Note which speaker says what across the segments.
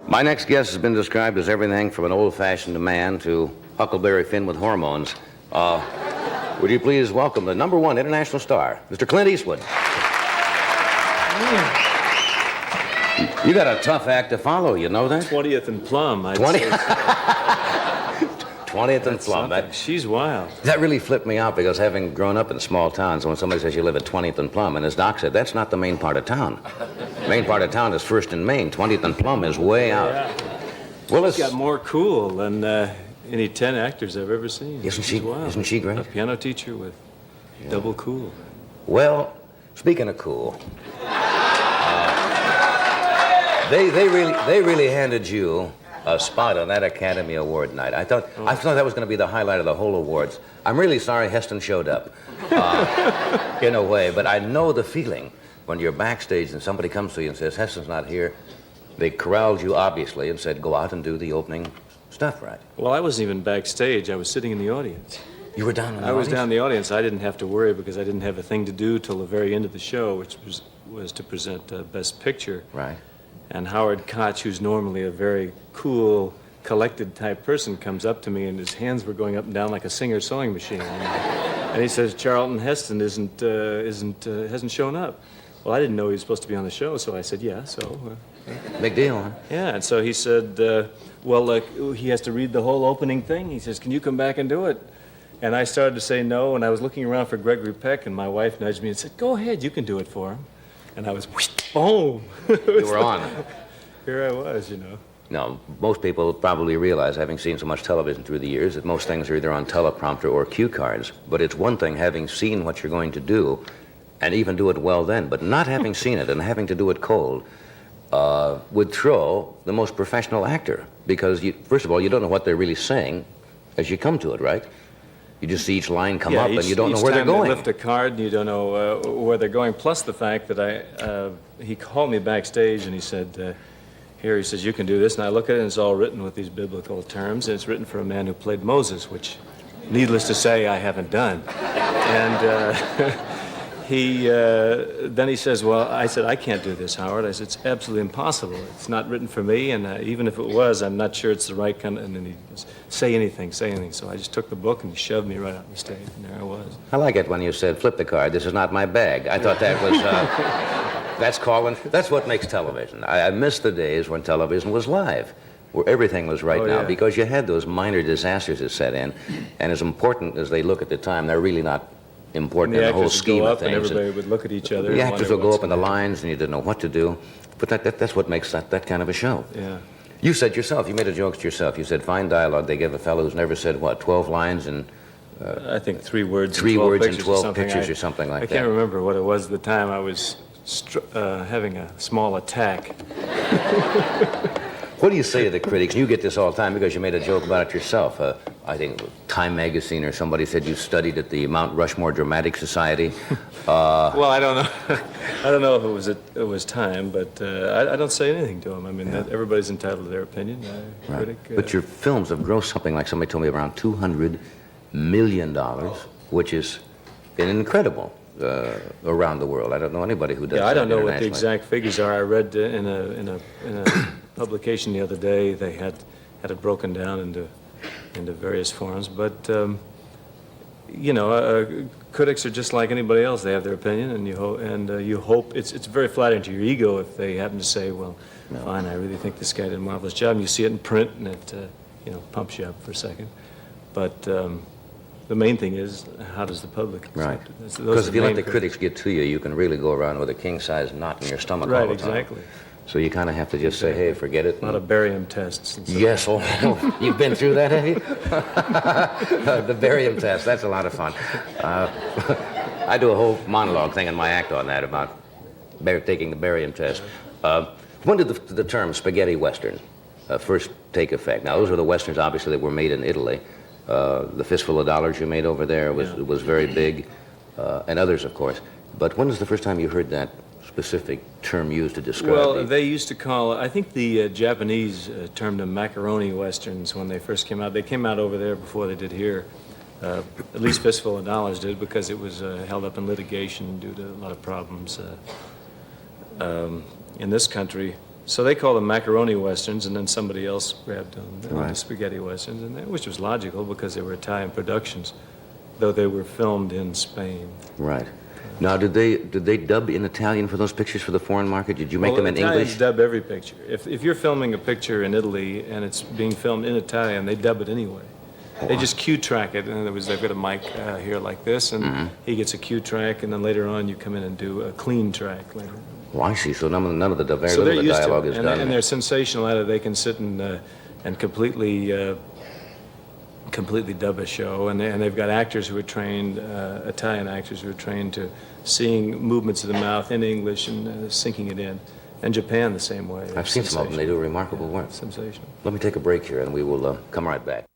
Speaker 1: My next guest has been described as everything from an old-fashioned man to Huckleberry Finn with hormones. Would you please welcome the #1 international star, Mr. Clint Eastwood. You got a tough act to follow, you know that?
Speaker 2: 20th and Plum.
Speaker 1: 20th and Plum.
Speaker 2: She's wild.
Speaker 1: That really flipped me out because having grown up in small towns, when somebody says you live at 20th and Plum, and as Doc said, that's not the main part of town. The main part of town is First and Main. 20th and Plum is way out.
Speaker 2: Yeah.
Speaker 1: Well,
Speaker 2: She's got more cool than any 10 actors I've ever seen.
Speaker 1: Isn't she great?
Speaker 2: A piano teacher with double cool.
Speaker 1: Well, speaking of cool, they really handed you a spot on that Academy Award night. I thought that was going to be the highlight of the whole awards. I'm really sorry Heston showed up, in a way, but I know the feeling when you're backstage and somebody comes to you and says, Heston's not here. They corralled you, obviously, and said, go out and do the opening stuff, right?
Speaker 2: Well, I wasn't even backstage. I was sitting in the audience.
Speaker 1: You were down in the audience?
Speaker 2: I was down in the audience. I didn't have to worry because I didn't have a thing to do till the very end of the show, which was to present Best Picture.
Speaker 1: Right.
Speaker 2: And Howard Koch, who's normally a very cool, collected type person, comes up to me and his hands were going up and down like a Singer sewing machine. And he says, Charlton Heston hasn't shown up. Well, I didn't know he was supposed to be on the show, so I said, yeah, so.
Speaker 1: Big deal, huh?
Speaker 2: Yeah, and so he said, he has to read the whole opening thing. He says, can you come back and do it? And I started to say no, and I was looking around for Gregory Peck, and my wife nudged me and said, go ahead, you can do it for him. And I was, boom.
Speaker 1: You were on.
Speaker 2: Here I was, you know.
Speaker 1: No, most people probably realize, having seen so much television through the years, that most things are either on teleprompter or cue cards. But it's one thing having seen what you're going to do and even do it well then, but not having seen it and having to do it cold would throw the most professional actor because, first of all, you don't know what they're really saying as you come to it, right? You just see each line come up and you don't know where they're going.
Speaker 2: They lift a card and you don't know where they're going, plus the fact that he called me backstage and he said, he says, you can do this. And I look at it and it's all written with these biblical terms. And it's written for a man who played Moses, which, needless to say, I haven't done. And then he says, well, I said, I can't do this, Howard. I said, it's absolutely impossible. It's not written for me, and even if it was, I'm not sure it's the right kind of, and then he goes, say anything. So I just took the book and he shoved me right out on the stage, and there I was.
Speaker 1: I like it when you said, flip the card, this is not my bag. I thought that was, that's what makes television. I miss the days when television was live, where everything was right now, because you had those minor disasters that set in, and as important as they look at the time, they're really not important in the whole scheme of things.
Speaker 2: And everybody would look at each other.
Speaker 1: The actors would go up in the lines and you didn't know what to do. But that's what makes that kind of a show.
Speaker 2: Yeah.
Speaker 1: You said yourself, you made a joke to yourself. You said fine dialogue. They give a fellow who's never said, 12 lines and...
Speaker 2: I think 3 words
Speaker 1: 3 words and 12
Speaker 2: pictures
Speaker 1: pictures or something like that.
Speaker 2: I can't remember what it was at the time. I was having a small attack.
Speaker 1: What do you say to the critics? You get this all the time because you made a joke about it yourself. I think Time magazine or somebody said you studied at the Mount Rushmore Dramatic Society.
Speaker 2: Well, I don't know. I don't know if it was Time, but I don't say anything to them. I mean, everybody's entitled to their opinion.
Speaker 1: Right. But your films have grossed something like somebody told me around $200 million, which is incredible around the world. I don't know anybody who does that.
Speaker 2: I don't know what the exact figures are. I read in a publication the other day they had it broken down into various forms, but critics are just like anybody else. They have their opinion, and you hope it's very flattering to your ego if they happen to say, well, fine, I really think this guy did a marvelous job. And you see it in print, and it pumps you up for a second. But the main thing is, how does the public accept it?
Speaker 1: Right. Because if you let the critics get to you, you can really go around with a king-size knot in your stomach all the time.
Speaker 2: Right, exactly.
Speaker 1: So you kind of have to just say, hey, forget it.
Speaker 2: A lot of barium tests. And stuff.
Speaker 1: Yes, you've been through that, have you? The barium test, that's a lot of fun. I do a whole monologue thing in my act on that about taking the barium test. When did the term spaghetti western first take effect? Now, those were the westerns, obviously, that were made in Italy. The Fistful of Dollars you made over there was very big, and others, of course. But when was the first time you heard that specific term used to describe
Speaker 2: they used to call, I think the Japanese termed them macaroni westerns when they first came out. They came out over there before they did here. At least Fistful of Dollars did, because it was held up in litigation due to a lot of problems in this country. So they called them macaroni westerns, and then somebody else grabbed on the
Speaker 1: Right.
Speaker 2: spaghetti westerns, which was logical because they were Italian productions, though they were filmed in Spain.
Speaker 1: Right. Now, did they dub in Italian for those pictures for the foreign market? Did you make them in
Speaker 2: Italians
Speaker 1: English?
Speaker 2: dub every picture. If you're filming a picture in Italy and it's being filmed in Italian, they dub it anyway. They just cue track it. In other words, they've got a mic here like this, and he gets a cue track, and then later on you come in and do a clean track later.
Speaker 1: Oh, I see. So none of the very
Speaker 2: So they're
Speaker 1: little of the
Speaker 2: used to
Speaker 1: dialogue
Speaker 2: it,
Speaker 1: is
Speaker 2: and,
Speaker 1: done.
Speaker 2: and they're sensational at it. They can sit and completely dub a show, and they've got actors who are trained, Italian actors who are trained to seeing movements of the mouth in English and syncing it in. And Japan the same way.
Speaker 1: I've seen some of them. They do remarkable work.
Speaker 2: Sensational.
Speaker 1: Let me take a break here, and we will come right back.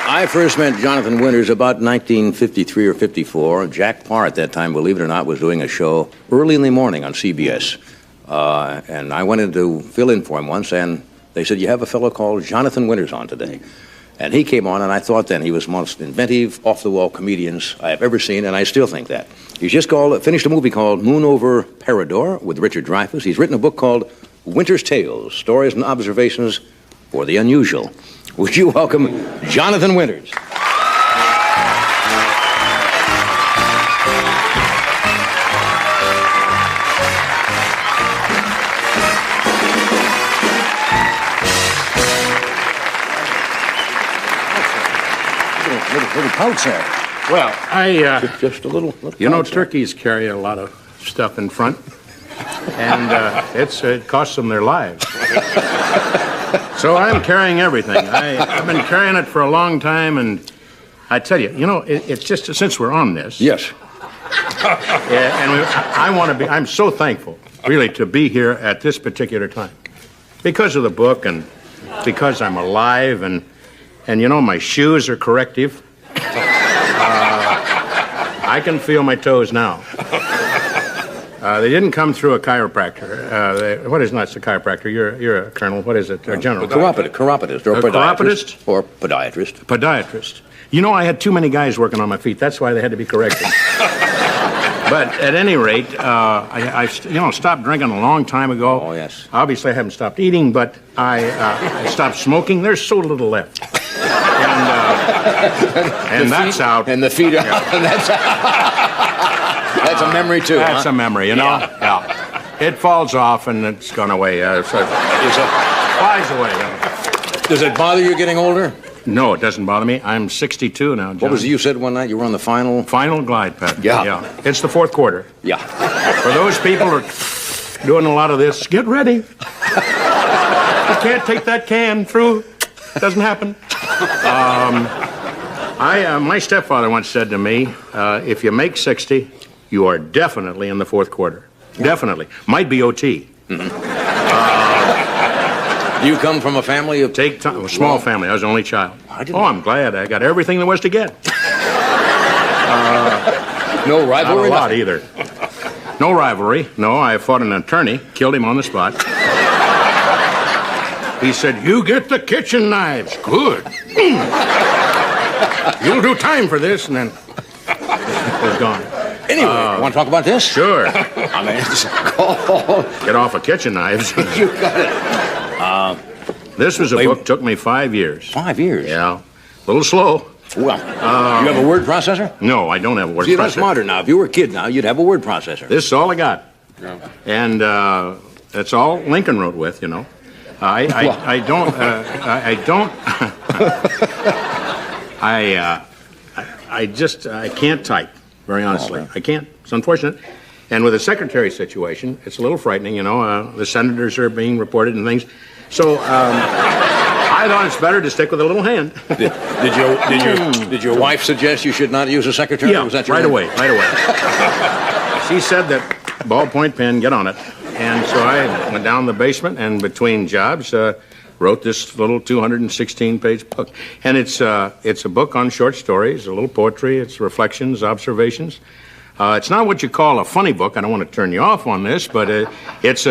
Speaker 1: I first met Jonathan Winters about 1953 or 54. Jack Parr at that time, believe it or not, was doing a show early in the morning on CBS. And I went in to fill in for him once, and they said, you have a fellow called Jonathan Winters on today. And he came on, and I thought then he was the most inventive, off-the-wall comedians I have ever seen, and I still think that. He's just finished a movie called Moon Over Parador with Richard Dreyfuss. He's written a book called Winter's Tales, Stories and Observations for the Unusual. Would you welcome Jonathan Winters? Little pouch there.
Speaker 3: Well,
Speaker 1: Just a little
Speaker 3: you know,
Speaker 1: pouch there.
Speaker 3: turkeys carry a lot of stuff in front, and it costs them their lives. So I'm carrying everything. I've been carrying it for a long time, and I tell you, you know, it's just since we're on this.
Speaker 1: Yes.
Speaker 3: Yeah, and I'm so thankful, really, to be here at this particular time. Because of the book and because I'm alive and you know, my shoes are corrective. I can feel my toes now. They didn't come through a chiropractor. What is not a chiropractor? You're a colonel. What is it? A general.
Speaker 1: Chiropodist or
Speaker 3: A
Speaker 1: podiatrist.
Speaker 3: chiropodist?
Speaker 1: Or podiatrist.
Speaker 3: Podiatrist. You know, I had too many guys working on my feet. That's why they had to be corrected. But at any rate, I stopped drinking a long time ago.
Speaker 1: Oh, yes.
Speaker 3: Obviously, I haven't stopped eating, but I stopped smoking. There's so little left. And that's out.
Speaker 1: And the feet are out. And that's that's a memory, too.
Speaker 3: That's
Speaker 1: huh?
Speaker 3: a memory, you know? Yeah. It falls off and it's gone away. Flies away.
Speaker 1: Does it bother you getting older?
Speaker 3: No, it doesn't bother me. I'm 62 now, John.
Speaker 1: What was it you said one night? You were on the final...
Speaker 3: Final glide path.
Speaker 1: Yeah.
Speaker 3: It's the fourth quarter.
Speaker 1: Yeah.
Speaker 3: For those people who are doing a lot of this, get ready. You can't take that can through. Doesn't happen. My stepfather once said to me, if you make 60, you are definitely in the fourth quarter. Definitely. Might be OT.
Speaker 1: Do you come from a family of...
Speaker 3: Take time. A small family. I was the only child.
Speaker 1: didn't-
Speaker 3: I'm glad. I got everything there was to get.
Speaker 1: No
Speaker 3: Not a
Speaker 1: rivalry?
Speaker 3: lot either. No rivalry. No, I fought an attorney, killed him on the spot. He said, you get the kitchen knives. Good. You'll do time for this, and then it was gone.
Speaker 1: Anyway, you want to talk about this?
Speaker 3: Sure.
Speaker 1: I mean, it's called...
Speaker 3: Get off of kitchen knives.
Speaker 1: You got it.
Speaker 3: This was a book, took me 5 years.
Speaker 1: 5 years?
Speaker 3: Yeah. A little slow.
Speaker 1: Well, you have a word processor?
Speaker 3: No, I don't have a word
Speaker 1: See,
Speaker 3: processor.
Speaker 1: that's modern now. If you were a kid now, you'd have a word processor.
Speaker 3: This is all I got. Yeah. And that's all Lincoln wrote with, you know. I can't type, very honestly. I can't. It's unfortunate. And with the secretary situation, it's a little frightening, you know. The senators are being reported and things. So I thought it's better to stick with a little hand.
Speaker 1: Did your wife suggest you should not use a secretary?
Speaker 3: Yeah,
Speaker 1: Was that your
Speaker 3: right away. She said that ballpoint pen, get on it. And so I went down the basement and between jobs wrote this little 216-page book. And it's a book on short stories, a little poetry, it's reflections, observations. It's not what you call a funny book. I don't want to turn you off on this, but it's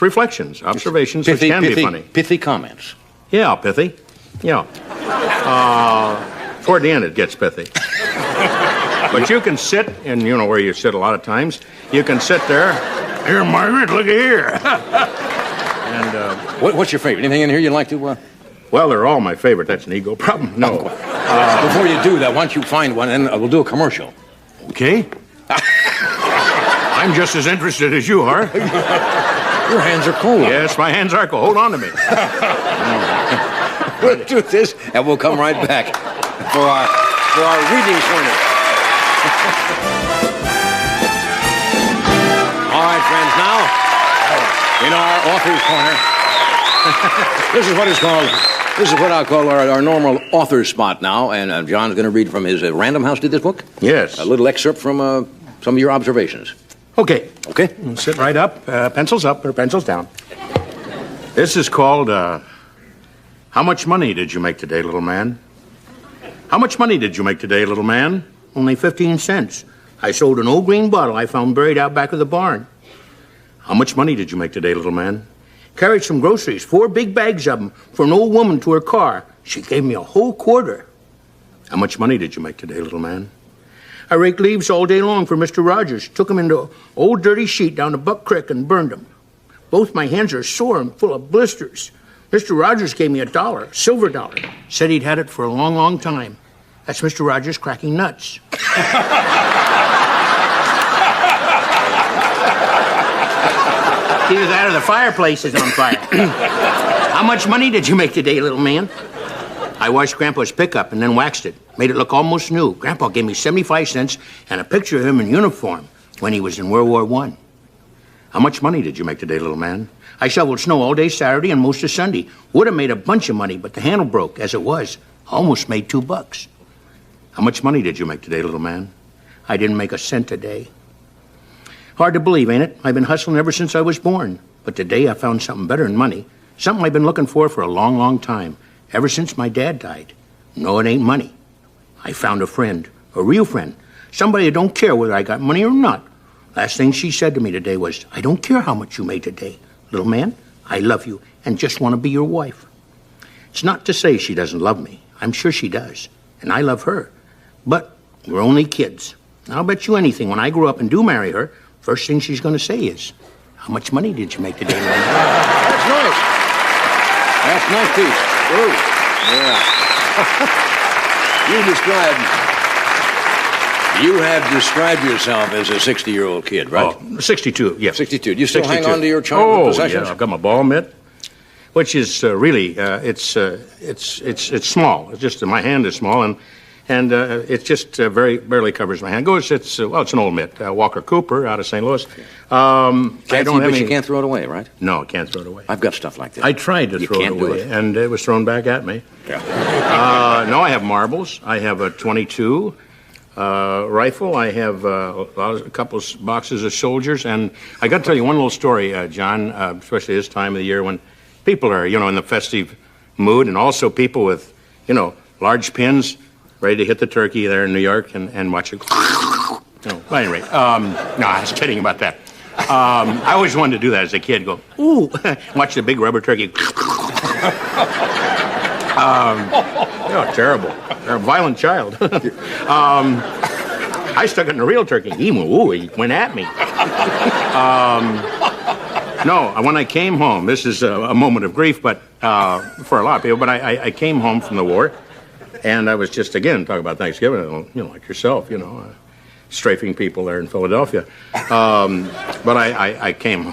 Speaker 3: reflections, observations, which can be funny.
Speaker 1: Pithy comments.
Speaker 3: Yeah, pithy. Yeah. Toward the end, it gets pithy. But you can sit, and you know where you sit a lot of times. You can sit there. Here, Margaret, look at here. And
Speaker 1: What's your favorite? Anything in here you'd like to?
Speaker 3: well, they're all my favorite. That's an ego problem. No.
Speaker 1: Before you do that, why don't you find one, and we'll do a commercial.
Speaker 3: Okay. I'm just as interested as you are.
Speaker 1: Your hands are cold.
Speaker 3: Yes, my hands are cold. Hold on to me.
Speaker 1: We'll do this, and we'll come right back for our reading corner. All right, friends, now, in our author's corner, this is what I'll call our normal author's spot now, and John's going to read from his Random House did this book?
Speaker 3: Yes.
Speaker 1: A little excerpt from some of your observations.
Speaker 3: Okay.
Speaker 1: Okay?
Speaker 3: Sit right up, pencils up or pencils down. This is called, How much money did you make today, little man? How much money did you make today, little man? Only 15 cents. I sold an old green bottle I found buried out back of the barn. How much money did you make today, little man? Carried some groceries, 4 big bags of them, for an old woman to her car. She gave me a whole quarter. How much money did you make today, little man? I raked leaves all day long for Mr. Rogers. Took them into an old dirty sheet down to Buck Creek and burned them. Both my hands are sore and full of blisters. Mr. Rogers gave me $1, silver dollar. Said he'd had it for a long, long time. That's Mr. Rogers cracking nuts. Either that or the fireplace is on fire. How much money did you make today, little man? I washed Grandpa's pickup and then waxed it. Made it look almost new. Grandpa gave me 75 cents and a picture of him in uniform when he was in World War I. How much money did you make today, little man? I shoveled snow all day Saturday and most of Sunday. Would have made a bunch of money, but the handle broke. As it was, almost made $2. How much money did you make today, little man? I didn't make a cent today. Hard to believe, ain't it? I've been hustling ever since I was born. But today I found something better than money. Something I've been looking for a long, long time. Ever since my dad died. No, it ain't money. I found a friend. A real friend. Somebody that don't care whether I got money or not. Last thing she said to me today was, I don't care how much you made today. Little man, I love you and just want to be your wife. It's not to say she doesn't love me. I'm sure she does. And I love her. But we're only kids. I'll bet you anything, when I grow up and do marry her, first thing she's going to say is, how much money did you make today, little man?
Speaker 1: That's nice. That's nice piece. Ooh. Yeah. You have described yourself as a 60-year-old kid, right?
Speaker 3: Oh, 62, yeah.
Speaker 1: 62. Do you still
Speaker 3: 62.
Speaker 1: hang on to your childhood
Speaker 3: Oh,
Speaker 1: possessions?
Speaker 3: yeah, I've got my ball mitt, which is really, it's small. It's just, my hand is small, and it just very barely covers my hand. It's an old mitt, Walker Cooper out of St. Louis.
Speaker 1: You can't throw it away, right?
Speaker 3: No, I can't throw it away.
Speaker 1: I've got stuff like that.
Speaker 3: I tried to throw it away, and it was thrown back at me.
Speaker 1: Yeah.
Speaker 3: No, I have marbles. I have a .22 rifle. I have a couple of boxes of soldiers, and I got to tell you one little story, John, especially this time of the year when people are, in the festive mood, and also people with, large pins ready to hit the turkey there in New York and watch it. No, at any rate, no, I was kidding about that. I always wanted to do that as a kid. Go, ooh, watch the big rubber turkey. Terrible. They're a violent child. I stuck it in a real turkey. He went at me. No, when I came home, this is a moment of grief, but for a lot of people, but I came home from the war, and I was just, again, talking about Thanksgiving, like yourself, strafing people there in Philadelphia. But I came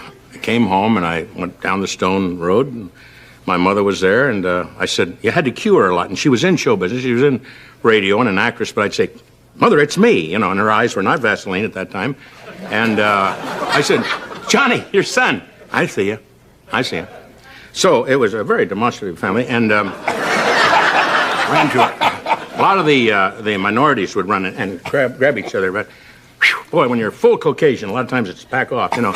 Speaker 3: home, and I went down the Stone Road, and my mother was there, and I said, you had to cue her a lot, and she was in show business. She was in radio and an actress, but I'd say, Mother, it's me, and her eyes were not Vaseline at that time. And I said, Johnny, your son. I see you. So it was a very demonstrative family, and ran to a lot of the minorities would run and grab each other, but boy, when you're full Caucasian, a lot of times it's back off, So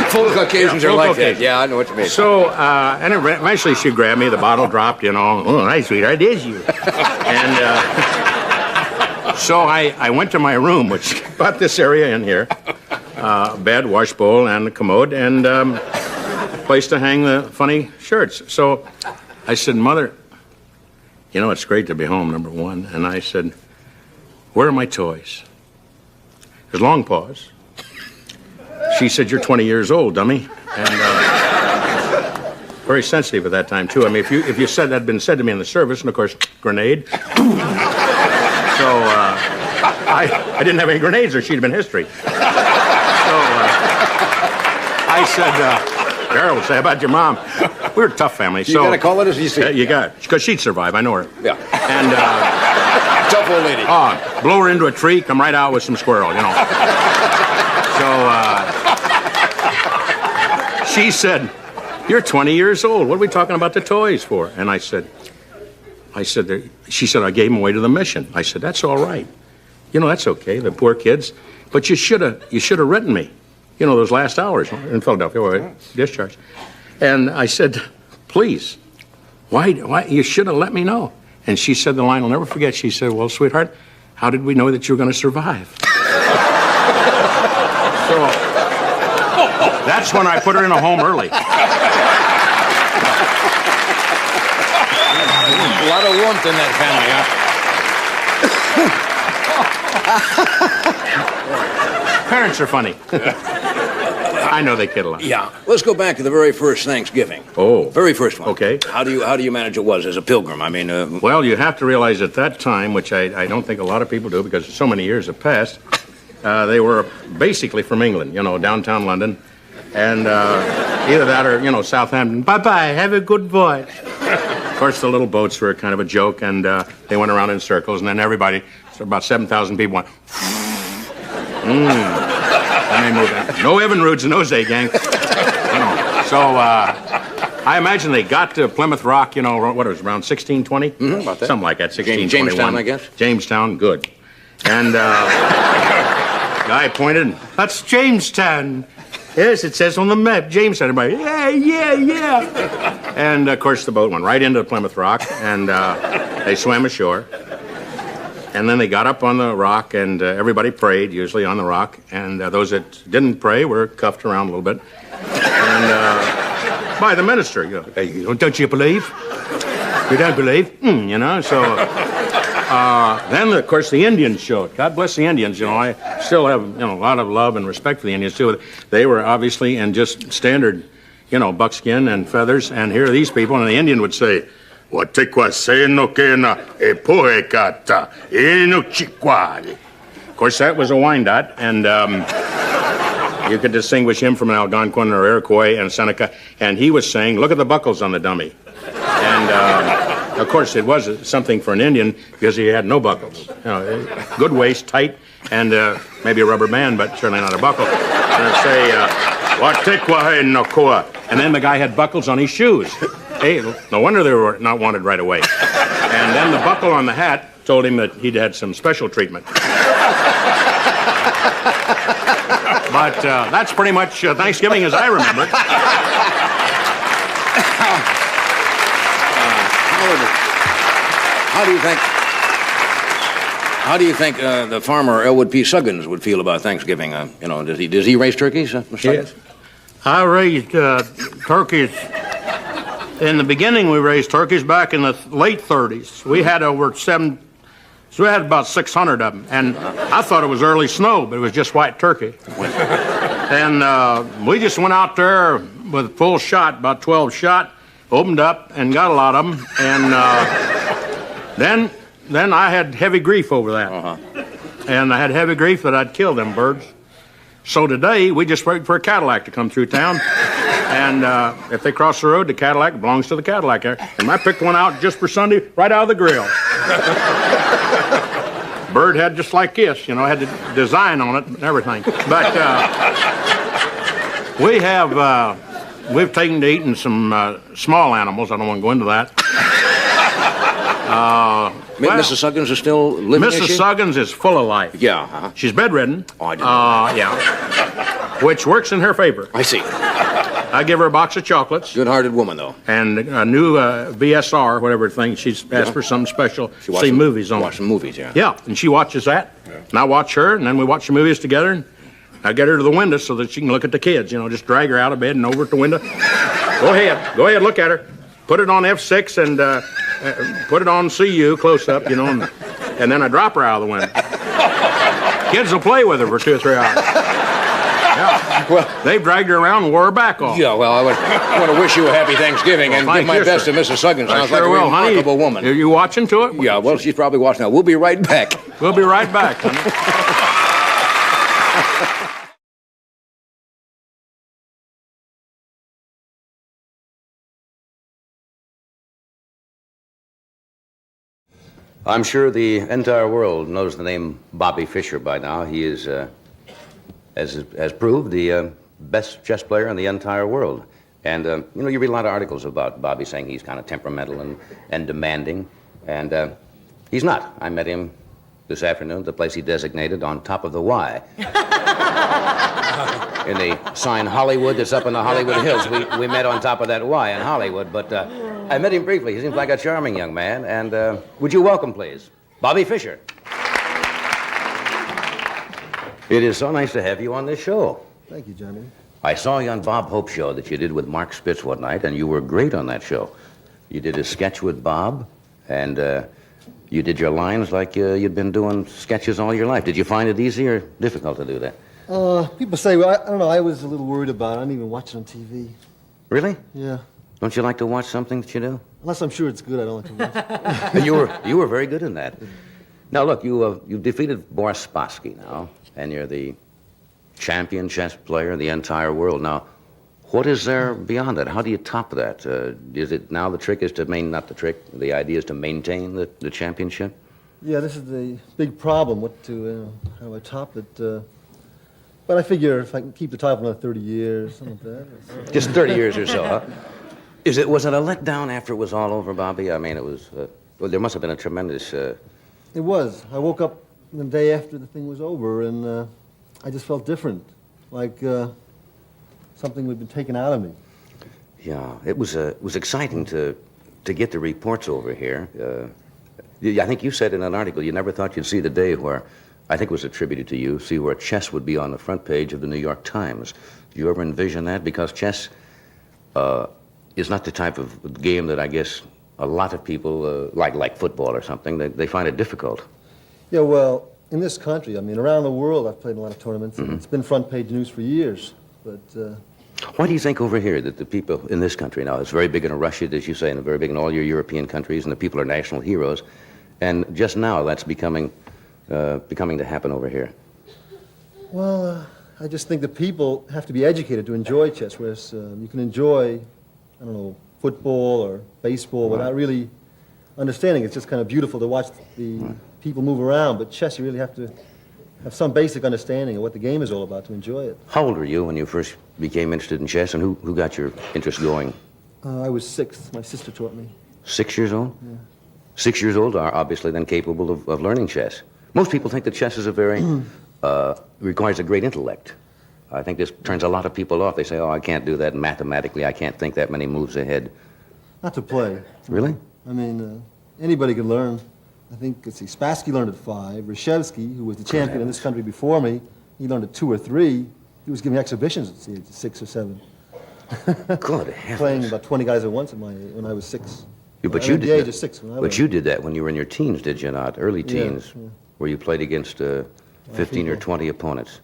Speaker 1: full Caucasians are like that. Yeah, I know what you mean.
Speaker 3: So and eventually she grabbed me. The bottle dropped. Oh, nice, sweetheart, it is you. And So I went to my room, which about this area in here, bed, wash bowl, and a commode, and place to hang the funny shirts. So I said, Mother, you know, it's great to be home, number one. And I said, where are my toys? There's a long pause. She said, you're 20 years old, dummy. And very sensitive at that time, too. I mean, if you said that had been said to me in the service, and of course, grenade. So I didn't have any grenades, or she'd have been history. So I said, Carol would say, how about your mom? We were a tough family.
Speaker 1: You gotta call it as you see it.
Speaker 3: You got, because she'd survive. I know her.
Speaker 1: Yeah.
Speaker 3: And
Speaker 1: Tough old lady.
Speaker 3: blow her into a tree, come right out with some squirrel, you know. So she said, you're 20 years old. What are we talking about the toys for? And I said, she said, I gave them away to the mission. I said, that's all right. You know, that's okay, the poor kids. But you should have written me. You know, those last hours in Philadelphia, where I discharged. And I said, please, why, you should have let me know. And she said the line I'll never forget. She said, well, sweetheart, how did we know that you were going to survive? So that's when I put her in a home early.
Speaker 1: A lot of warmth in that family, huh?
Speaker 3: Parents are funny. I know they kid a lot.
Speaker 1: Yeah. Let's go back to the very first Thanksgiving.
Speaker 3: Oh.
Speaker 1: Very first one.
Speaker 3: Okay.
Speaker 1: How do you manage it was as a pilgrim? I mean...
Speaker 3: Well, you have to realize at that time, which I don't think a lot of people do because so many years have passed, they were basically from England, you know, downtown London. And either that or, you know, Southampton. Bye-bye, have a good voyage. Of course, the little boats were kind of a joke, and they went around in circles, and then everybody, so about 7,000 people went... And they moved in. No Evinrudes in those days, gang. You know. So I imagine they got to Plymouth Rock, you know, what it was, around 1620?
Speaker 1: Mm-hmm, about that.
Speaker 3: Something like that, 1621.
Speaker 1: Jamestown, I guess?
Speaker 3: Jamestown, good. And guy pointed, that's Jamestown. Yes, it says on the map, Jamestown. Everybody, yeah. And, of course, the boat went right into Plymouth Rock, and they swam ashore. And then they got up on the rock, and everybody prayed, usually on the rock. And those that didn't pray were cuffed around a little bit. And by the minister, you know, hey, don't you believe? You don't believe? You know, so... then, of course, the Indians showed. God bless the Indians, you know. I still have, you know, a lot of love and respect for the Indians, too. They were obviously in just standard, you know, buckskin and feathers. And here are these people, and the Indian would say... Of course, that was a Wyandotte, and you could distinguish him from an Algonquin or Iroquois and Seneca, and he was saying, look at the buckles on the dummy. And, of course, it was something for an Indian because he had no buckles. You know, good waist, tight, and maybe a rubber band, but certainly not a buckle. And it'd say, and then the guy had buckles on his shoes. Hey, no wonder they were not wanted right away. And then the buckle on the hat told him that he'd had some special treatment. But that's pretty much Thanksgiving as I remember it.
Speaker 1: How do you think the farmer Elwood P. Suggins would feel about Thanksgiving? You know, does he raise turkeys, Mr. Suggins?
Speaker 3: Yes. I raised turkeys. In the beginning, we raised turkeys back in the late 30s. We had about 600 of them. And I thought it was early snow, but it was just white turkey. And we just went out there with full shot, about 12 shot, opened up and got a lot of them. And then I had heavy grief over that. And I had heavy grief that I'd kill them birds. So today, we just wait for a Cadillac to come through town. And if they cross the road, the Cadillac belongs to the Cadillac. And I picked one out just for Sunday, right out of the grill. Bird had just like this, you know, had the design on it and everything. But we've taken to eating some small animals. I don't want to go into that.
Speaker 1: Mrs. Suggins is still living,
Speaker 3: Mrs. Suggins is full of life.
Speaker 1: Yeah.
Speaker 3: She's bedridden.
Speaker 1: Oh, I didn't know that.
Speaker 3: Yeah. Which works in her favor.
Speaker 1: I see.
Speaker 3: I give her a box of chocolates.
Speaker 1: Good-hearted woman, though.
Speaker 3: And a new VSR, whatever thing. She's asked for something special. See movies on.
Speaker 1: Watch some movies, yeah.
Speaker 3: Yeah, and she watches that. Yeah. And I watch her, and then we watch the movies together. And I get her to the window so that she can look at the kids. You know, just drag her out of bed and over at the window. Go ahead, look at her. Put it on F6 and put it on CU, close up, you know, and then I drop her out of the window. Kids will play with her for 2 or 3 hours. Yeah. Well, they've dragged her around and wore her back off.
Speaker 1: Yeah, well, I want to wish you a happy Thanksgiving and give my best to Mrs. Sugden. Sounds like a remarkable woman.
Speaker 3: Are you watching to it?
Speaker 1: Yeah, well, she's probably watching now. We'll be right back.
Speaker 3: We'll be right back, honey.
Speaker 1: I'm sure the entire world knows the name Bobby Fischer by now. He is, has proved, the best chess player in the entire world. And, you know, you read a lot of articles about Bobby saying he's kind of temperamental and demanding. And he's not. I met him this afternoon at the place he designated on top of the Y. In the sign Hollywood that's up in the Hollywood Hills. We met on top of that Y in Hollywood, but I met him briefly. He seems like a charming young man, and would you welcome, please, Bobby Fischer. It is so nice to have you on this show.
Speaker 4: Thank you, Johnny.
Speaker 1: I saw you on Bob Hope's show that you did with Mark Spitz one night, and you were great on that show. You did a sketch with Bob, and you did your lines like you'd been doing sketches all your life. Did you find it easy or difficult to do that?
Speaker 4: People say, well, I don't know, I was a little worried about it. I didn't even watch it on TV.
Speaker 1: Really?
Speaker 4: Yeah.
Speaker 1: Don't you like to watch something that you do?
Speaker 4: Unless I'm sure it's good, I don't like to watch it.
Speaker 1: You were very good in that. Now, look, you defeated Boris Spassky now, and you're the champion chess player in the entire world. Now, what is there beyond that? How do you top that? Is it now the trick is to not the trick, the idea is to maintain the championship?
Speaker 4: Yeah, this is the big problem, how do I top it? But I figure if I can keep the title for another 30 years, something like that.
Speaker 1: Just 30 years or so, huh? Was it a letdown after it was all over, Bobby? I mean, it was, well, there must have been a tremendous...
Speaker 4: It was. I woke up the day after the thing was over, and I just felt different, like something had been taken out of me.
Speaker 1: Yeah, it was exciting to get the reports over here. I think you said in an article you never thought you'd see the day where, I think it was attributed to you, see where chess would be on the front page of the New York Times. Did you ever envision that? Because chess is not the type of game that I guess a lot of people, like football or something, they find it difficult.
Speaker 4: Yeah, well, in this country, I mean, around the world, I've played in a lot of tournaments, and it's been front page news for years, but...
Speaker 1: Why do you think over here that the people in this country now, it's very big in Russia, as you say, and very big in all your European countries, and the people are national heroes, and just now that's becoming to happen over here?
Speaker 4: Well, I just think that people have to be educated to enjoy chess, whereas you can enjoy, I don't know, football or baseball without really understanding. It's just kind of beautiful to watch the people move around, but chess, you really have to have some basic understanding of what the game is all about to enjoy it.
Speaker 1: How old were you when you first became interested in chess, and who got your interest going?
Speaker 4: I was 6. My sister taught me.
Speaker 1: 6 years old?
Speaker 4: Yeah.
Speaker 1: 6 years old are obviously then capable of learning chess. Most people think that chess is a very, requires a great intellect. I think this turns a lot of people off. They say, oh, I can't do that mathematically. I can't think that many moves ahead.
Speaker 4: Not to play.
Speaker 1: Really?
Speaker 4: I mean, anybody can learn. I think, let's see, Spassky learned at 5. Reshevsky, who was the champion in this country before me, he learned at 2 or 3. He was giving exhibitions at the age of 6 or 7.
Speaker 1: Good heavens.
Speaker 4: Playing about 20 guys at once when I was 6.
Speaker 1: But you
Speaker 4: at the age of 6 when I learned.
Speaker 1: But you did that when you were in your teens, did you not? Early teens,
Speaker 4: yeah.
Speaker 1: Where you played against 15 or 20 opponents.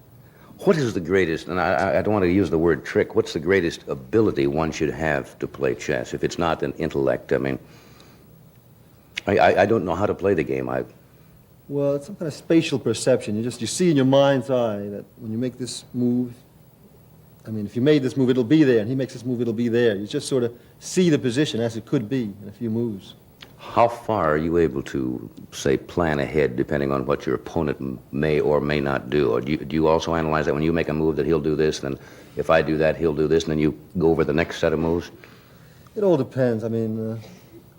Speaker 1: What is the greatest, and I don't want to use the word trick, what's the greatest ability one should have to play chess, if it's not an intellect? I mean, I don't know how to play the game.
Speaker 4: Well, it's some kind of spatial perception. You see in your mind's eye that when you make this move, I mean, if you made this move, it'll be there, and he makes this move, it'll be there. You just sort of see the position as it could be in a few moves.
Speaker 1: How far are you able to, say, plan ahead depending on what your opponent may or may not do? Or do you also analyze that when you make a move that he'll do this, then if I do that, he'll do this, and then you go over the next set of moves?
Speaker 4: It all depends. I mean, I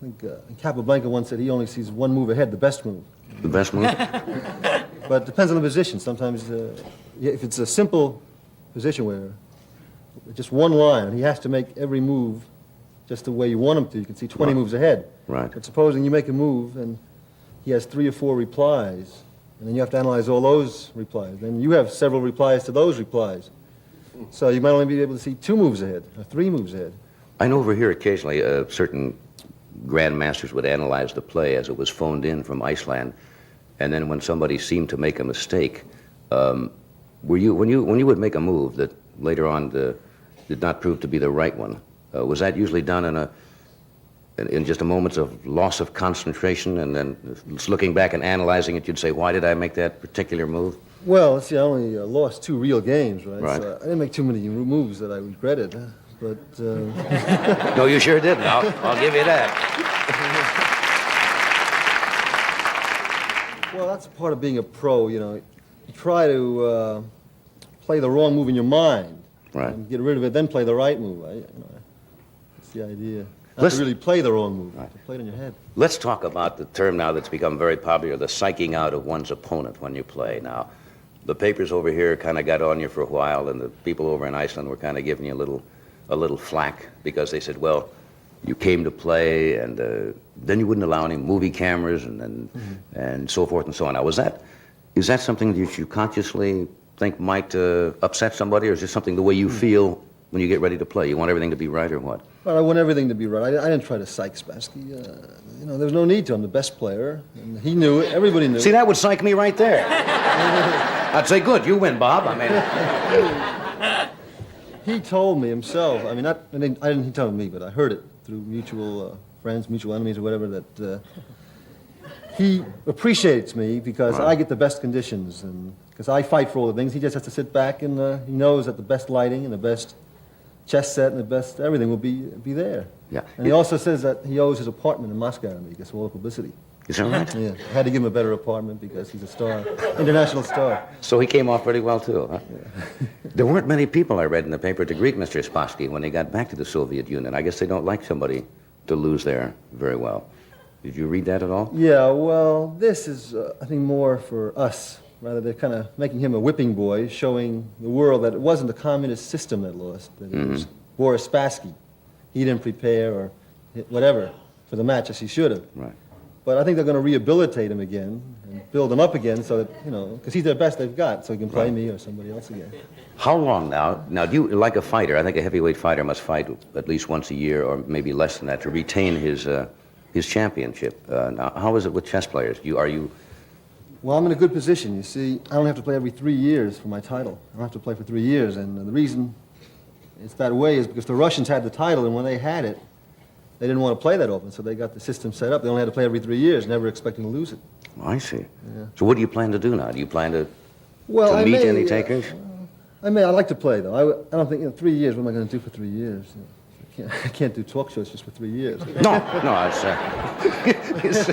Speaker 4: think Capablanca once said he only sees one move ahead, the best move.
Speaker 1: The best move?
Speaker 4: But it depends on the position. Sometimes, if it's a simple position where just one line, and he has to make every move just the way you want him to. You can see 20 moves ahead.
Speaker 1: Right.
Speaker 4: But supposing you make a move and he has 3 or 4 replies, and then you have to analyze all those replies. Then you have several replies to those replies. So you might only be able to see 2 moves ahead, or 3 moves ahead.
Speaker 1: I know over here occasionally certain grandmasters would analyze the play as it was phoned in from Iceland, and then when somebody seemed to make a mistake, were you when you would make a move that later on did not prove to be the right one, was that usually done in just a moment of loss of concentration, and then just looking back and analyzing it, you'd say, why did I make that particular move?
Speaker 4: Well, let's see, I only lost 2 real games, right?
Speaker 1: Right.
Speaker 4: So I didn't make too many moves that I regretted, but...
Speaker 1: No, you sure didn't. I'll give you that.
Speaker 4: Well, that's part of being a pro, you know. You try to play the wrong move in your mind.
Speaker 1: Right.
Speaker 4: And get rid of it, then play the right move. That's the idea. Not
Speaker 1: Let's-
Speaker 4: to really play the wrong move,
Speaker 1: Right.
Speaker 4: to play it in your head.
Speaker 1: Let's talk about the term now that's become very popular, the psyching out of one's opponent when you play. Now, the papers over here kind of got on you for a while, and the people over in Iceland were kind of giving you a little flack because they said, well, you came to play, and then you wouldn't allow any movie cameras, and so forth and so on. Now, is that something that you consciously think might upset somebody, or is this something the way you feel when you get ready to play? You want everything to be right, or what?
Speaker 4: Well, I want everything to be right. I didn't try to psych Spassky. You know, there's no need to. I'm the best player, and he knew it. Everybody knew.
Speaker 1: See, that would psych me right there. I'd say, good, you win, Bob. I mean...
Speaker 4: He told me himself. I mean, he told me, but I heard it through mutual friends, mutual enemies, or whatever. That he appreciates me because
Speaker 1: Right.
Speaker 4: I get the best conditions, and because I fight for all the things. He just has to sit back, and he knows that the best lighting and the best chess set and the best everything will be there.
Speaker 1: Yeah.
Speaker 4: And he also says that he owes his apartment in Moscow to me because of all the publicity.
Speaker 1: Is that right?
Speaker 4: Yeah, I had to give him a better apartment because he's a star, international star.
Speaker 1: So he came off pretty well, too, huh? There weren't many people, I read in the paper, to greet Mr. Spassky when they got back to the Soviet Union. I guess they don't like somebody to lose there very well. Did you read that at all?
Speaker 4: Yeah, well, this is, I think, more for us. Rather, they're kind of making him a whipping boy, showing the world that it wasn't the communist system that lost, that it was Boris Spassky. He didn't prepare or whatever for the match as he should have.
Speaker 1: Right.
Speaker 4: But I think they're going to rehabilitate him again and build him up again so that, you know, because he's the best they've got, so he can play
Speaker 1: Right.
Speaker 4: me or somebody else again.
Speaker 1: How long now? Now, do you, like a fighter, I think a heavyweight fighter must fight at least once a year or maybe less than that to retain his championship. Now, how is it with chess players? Are you...
Speaker 4: Well, I'm in a good position. You see, I don't have to play every 3 years for my title. I don't have to play for 3 years, and the reason it's that way is because the Russians had the title, and when they had it, they didn't want to play that often, so they got the system set up. They only had to play every 3 years, never expecting to lose it.
Speaker 1: I see.
Speaker 4: Yeah.
Speaker 1: So what do you plan to do now? Do you plan to
Speaker 4: I
Speaker 1: meet
Speaker 4: may,
Speaker 1: any takers?
Speaker 4: I'd like to play, though. I don't think, 3 years, what am I going to do for 3 years? I can't do talk shows just for 3 years.
Speaker 1: No, it's...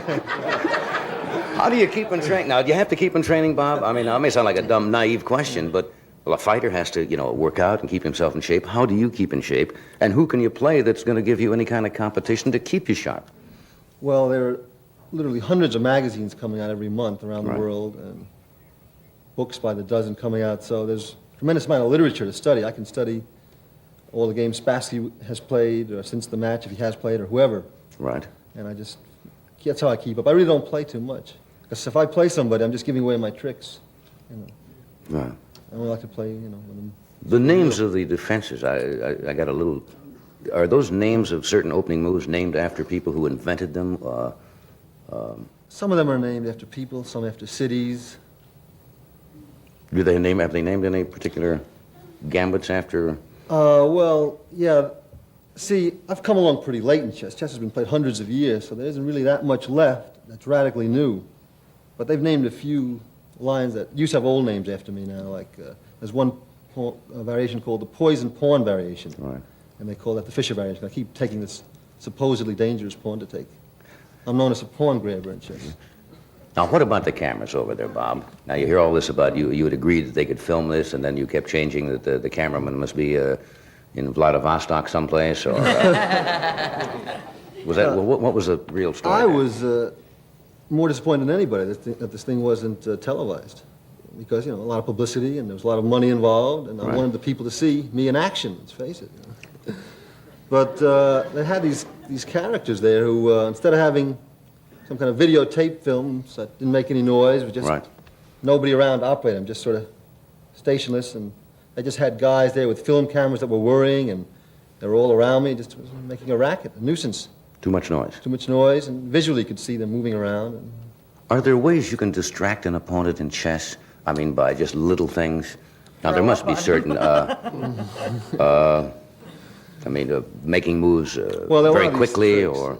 Speaker 1: How do you keep in training? Now, do you have to keep in training, Bob? I mean, that may sound like a dumb, naive question, but well, a fighter has to, work out and keep himself in shape. How do you keep in shape? And who can you play that's going to give you any kind of competition to keep you sharp?
Speaker 4: Well, there are literally hundreds of magazines coming out every month around the
Speaker 1: Right.
Speaker 4: world, and books by the dozen coming out, so there's a tremendous amount of literature to study. I can study all the games Spassky has played, or since the match, if he has played, or whoever.
Speaker 1: Right.
Speaker 4: And that's how I keep up. I really don't play too much. Because if I play somebody, I'm just giving away my tricks.
Speaker 1: Right.
Speaker 4: I only like to play, when I'm...
Speaker 1: The names of the defenses, I got a little... Are those names of certain opening moves named after people who invented them?
Speaker 4: Some of them are named after people, some after cities.
Speaker 1: Have they named any particular gambits after...
Speaker 4: Well, yeah. See, I've come along pretty late in chess. Chess has been played hundreds of years, so there isn't really that much left that's radically new. But they've named a few lines that used to have old names after me now, like there's one variation called the poison pawn variation.
Speaker 1: Right.
Speaker 4: And they call that the Fischer variation. I keep taking this supposedly dangerous pawn to take. I'm known as a pawn grabber in chess.
Speaker 1: Now, what about the cameras over there, Bob? Now, you hear all this about you had agreed that they could film this, and then you kept changing that the cameraman must be in Vladivostok someplace, or... what was the real story?
Speaker 4: I was more disappointed than anybody that this thing wasn't televised. because, you know, a lot of publicity and there was a lot of money involved, and I wanted the people to see me in action, let's face it. You know. But they had these characters there who, instead of having some kind of videotape films that didn't make any noise, was just nobody around to operate them, just sort of stationless, and I just had guys there with film cameras that were whirring, and they were all around me, just making a racket, a nuisance.
Speaker 1: Too much noise.
Speaker 4: Too much noise, and visually you could see them moving around. And
Speaker 1: Are there ways you can distract an opponent in chess? I mean, by just little things? Now, there must be certain, making moves very quickly, or...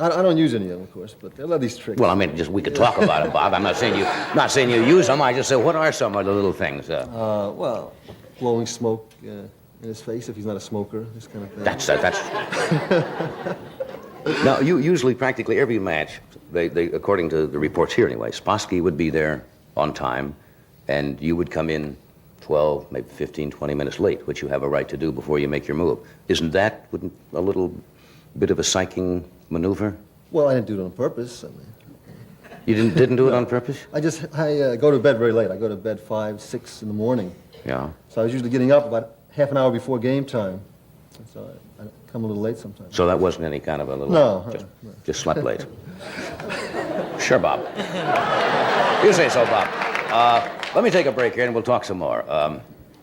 Speaker 4: I don't use any of them, of course, but there are these tricks.
Speaker 1: Well, I mean, just we could talk about it, Bob. I'm not saying you use them. I just say, what are some of the little things?
Speaker 4: Well, blowing smoke in his face if he's not a smoker, this kind of thing.
Speaker 1: That's. Now, usually, practically every match, they according to the reports here anyway, Spassky would be there on time, and you would come in 12, maybe 15, 20 minutes late, which you have a right to do before you make your move. Isn't that a little bit of a psyching maneuver?
Speaker 4: Well, I didn't do it on purpose. I mean,
Speaker 1: you didn't do it on purpose?
Speaker 4: I go to bed very late. I go to bed 5, 6 in the morning.
Speaker 1: Yeah.
Speaker 4: So I was usually getting up about half an hour before game time. So I come a little late sometimes.
Speaker 1: So that wasn't any kind of a little...
Speaker 4: No.
Speaker 1: Just slept late. Sure, Bob. You say so, Bob. Let me take a break here and we'll talk some more.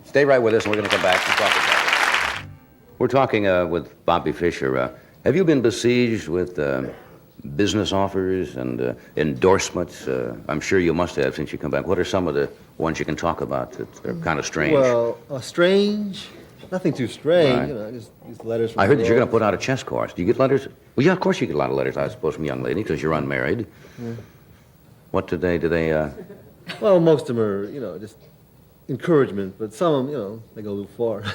Speaker 1: Stay right with us and we're going to come back and talk about it. We're talking with Bobby Fischer. Have you been besieged with business offers and endorsements? I'm sure you must have since you come back. What are some of the ones you can talk about that are kind of strange?
Speaker 4: Well, strange? Nothing too strange.
Speaker 1: Right.
Speaker 4: You know, just these letters from
Speaker 1: I heard that you're going to
Speaker 4: girls.
Speaker 1: put out a chess course. Do you get letters? Well, yeah, of course you get a lot of letters, I suppose, from young ladies because you're unmarried. Yeah. What do they...
Speaker 4: Well, most of them are, you know, just encouragement, but some of them, you know, they go a little far.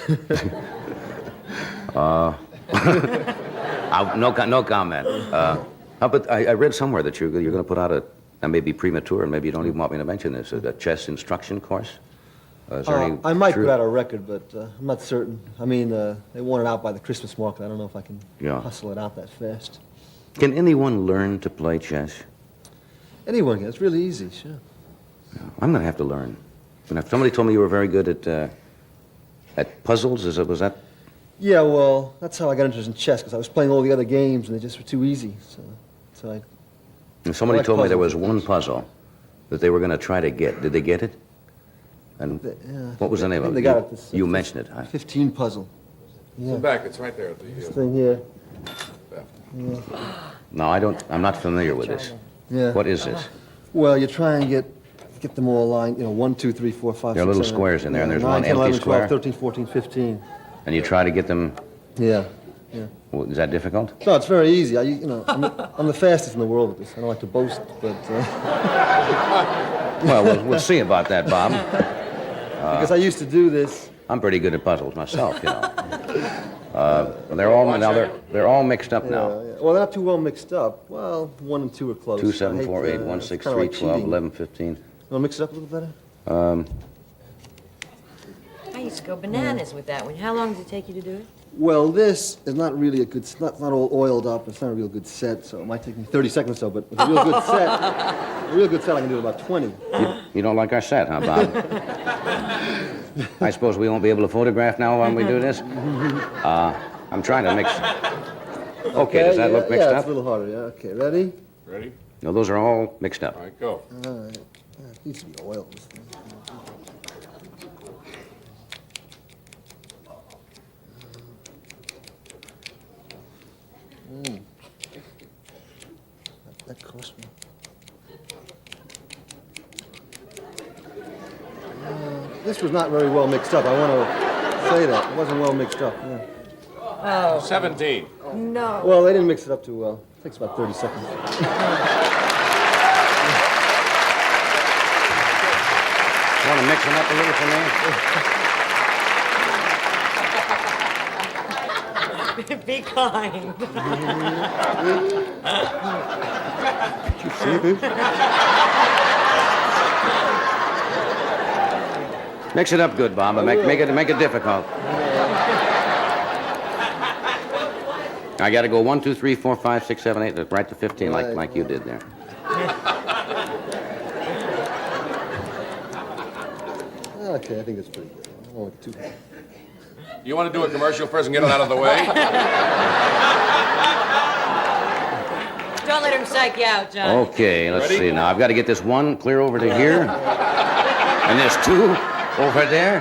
Speaker 1: No comment. But I read somewhere that you're going to put out I may be premature, and maybe you don't even want me to mention this, a chess instruction course? Is there any
Speaker 4: I might
Speaker 1: truth?
Speaker 4: put out a record, but I'm not certain. I mean, they want it out by the Christmas market. I don't know if I can hustle it out that fast.
Speaker 1: Can anyone learn to play chess?
Speaker 4: Anyone can. It's really easy, sure.
Speaker 1: I'm going to have to learn. Somebody told me you were very good at puzzles. Was that?
Speaker 4: Yeah, well, that's how I got interested in chess, because I was playing all the other games, and they just were too easy. So I...
Speaker 1: And somebody
Speaker 4: like
Speaker 1: told me there was
Speaker 4: puzzles.
Speaker 1: one puzzle that they were going to try to get. Did they get it? And what was the name of it?
Speaker 4: They got it.
Speaker 1: You mentioned it.
Speaker 4: 15 puzzle.
Speaker 5: It's in the back. It's right there.
Speaker 4: This thing here.
Speaker 1: No, I'm not familiar with this.
Speaker 4: Yeah.
Speaker 1: What is this?
Speaker 4: Well, you try and get them all aligned, you know, 1, 2, 3, 4, 5,
Speaker 1: There are
Speaker 4: 6,
Speaker 1: little
Speaker 4: 7,
Speaker 1: squares in there, and there's
Speaker 4: 9,
Speaker 1: one
Speaker 4: 10,
Speaker 1: empty
Speaker 4: 11,
Speaker 1: square.
Speaker 4: 12, 13, 14, 15.
Speaker 1: And you try to get them.
Speaker 4: Yeah.
Speaker 1: Well, is that difficult?
Speaker 4: No, it's very easy. I'm the fastest in the world at this. I don't like to boast, but...
Speaker 1: Well, we'll see about that, Bob.
Speaker 4: because I used to do this.
Speaker 1: I'm pretty good at puzzles myself, you know. They're all mixed up now.
Speaker 4: Yeah. Well, they're not too well mixed up. Well, 1 and 2 are close.
Speaker 1: 2, 7, 4, 8, 1,
Speaker 4: it's
Speaker 1: 6,
Speaker 4: kinda
Speaker 1: 3,
Speaker 4: like
Speaker 1: 12,
Speaker 4: cheating.
Speaker 1: 11, 15.
Speaker 4: You want to mix it up a little better?
Speaker 6: I used to go bananas with that one. How long does it take you to do it?
Speaker 4: Well, this is not really a good, it's not all oiled up. It's not a real good set, so it might take me 30 seconds or so, but with a real good set, I can do it about 20.
Speaker 1: You don't like our set, huh, Bob? I suppose we won't be able to photograph now when we do this? I'm trying to mix. Okay, does that look mixed
Speaker 4: yeah,
Speaker 1: up?
Speaker 4: it's a little harder, yeah. Okay, ready?
Speaker 5: Ready?
Speaker 1: No, those are all mixed up.
Speaker 5: All right, go.
Speaker 4: All right. Yeah, it needs to be oiled, this thing. That cost me. This was not very well mixed up. I want to say that. It wasn't well mixed up. Yeah.
Speaker 5: 17.
Speaker 6: No.
Speaker 4: Well, they didn't mix it up too well. It takes about 30 seconds.
Speaker 1: Want to mix them up a little for me?
Speaker 6: Be kind.
Speaker 1: Mix it up good, Bob, but make it difficult. I got to go 1, 2, 3, 4, 5, 6, 7, 8, right to 15, like you did there.
Speaker 4: Okay, I think that's pretty good. I won't too hard.
Speaker 5: You want to do a commercial first and get it out of the way?
Speaker 6: Don't let him psych you out, John.
Speaker 1: Okay, let's
Speaker 5: Ready?
Speaker 1: see now. I've got to get this one clear over to here. And there's two over there.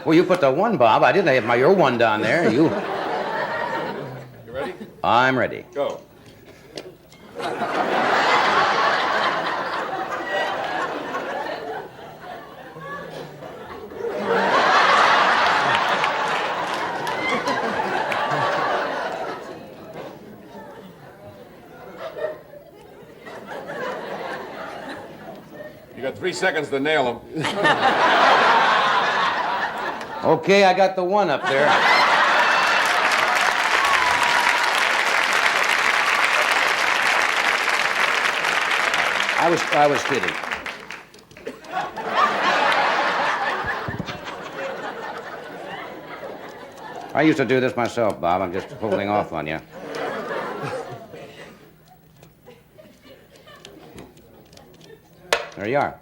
Speaker 1: Well, you put the one, Bob. I didn't have your one down there. You
Speaker 5: ready?
Speaker 1: I'm ready.
Speaker 5: Go. You got 3 seconds to nail him.
Speaker 1: Okay, I got the one up there. I was kidding. I used to do this myself, Bob. I'm just holding off on you. There you are.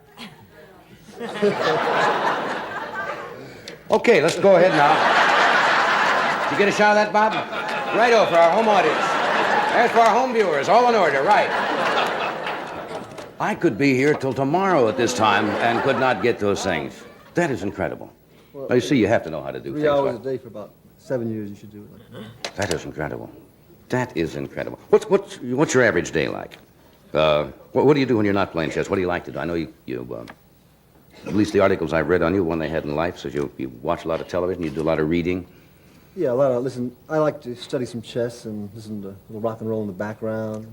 Speaker 1: Okay, let's go ahead now. You get a shot of that, Bob? Righto, for our home audience. As for our home viewers, all in order, right. I could be here till tomorrow at this time and could not get those things. That is incredible. Well, you see, you have to know how to do
Speaker 4: 3
Speaker 1: things.
Speaker 4: hours
Speaker 1: like
Speaker 4: a day for about 7 years, you should do it like that.
Speaker 1: that is incredible. That is incredible. What's your average day like? What do you do when you're not playing chess? What do you like to do? I know you at least the articles I've read on you, one they had in Life, says you watch a lot of television, you do a lot of reading.
Speaker 4: Yeah, I like to study some chess and listen to a little rock and roll in the background.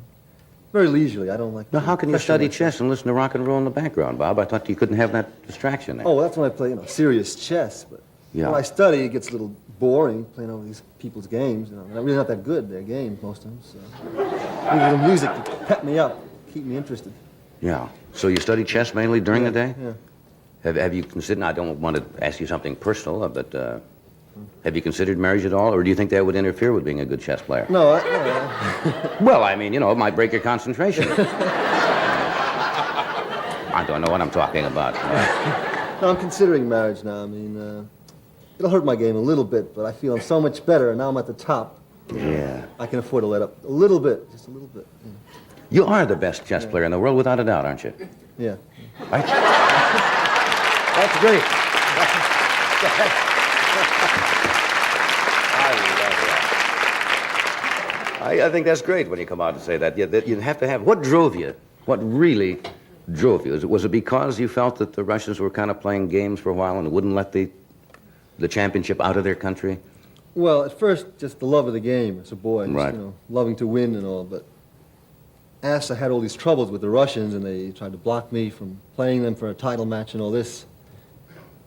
Speaker 4: Very leisurely, I don't like
Speaker 1: Now,
Speaker 4: to
Speaker 1: how can you
Speaker 4: pressure
Speaker 1: study
Speaker 4: myself.
Speaker 1: chess and listen to rock and roll in the background, Bob? I thought you couldn't have that distraction there.
Speaker 4: Oh, well, that's when I play, serious chess, but
Speaker 1: Yeah.
Speaker 4: when I study, it gets a little boring playing over these people's games. They're really not that good, their games, most of them, so. I need a little music to pep me up, keep me interested.
Speaker 1: Yeah. So you study chess mainly during the day?
Speaker 4: Yeah.
Speaker 1: Have you considered, I don't want to ask you something personal, but have you considered marriage at all, or do you think that would interfere with being a good chess player?
Speaker 4: No,
Speaker 1: Well, I mean, it might break your concentration. I don't know what I'm talking about.
Speaker 4: no, I'm considering marriage now. I mean, it'll hurt my game a little bit, but I feel I'm so much better, and now I'm at the top.
Speaker 1: Yeah.
Speaker 4: I can afford to let up a little bit, just a little bit.
Speaker 1: You are the best chess player in the world, without a doubt, aren't you?
Speaker 4: Yeah.
Speaker 1: That's great. I think that's great when you come out and say that. You have to have. What drove you? What really drove you? Was it because you felt that the Russians were kind of playing games for a while and wouldn't let the championship out of their country?
Speaker 4: Well, at first, just the love of the game as a boy, just,
Speaker 1: Right.
Speaker 4: Loving to win and all. But as I had all these troubles with the Russians, and they tried to block me from playing them for a title match and all this,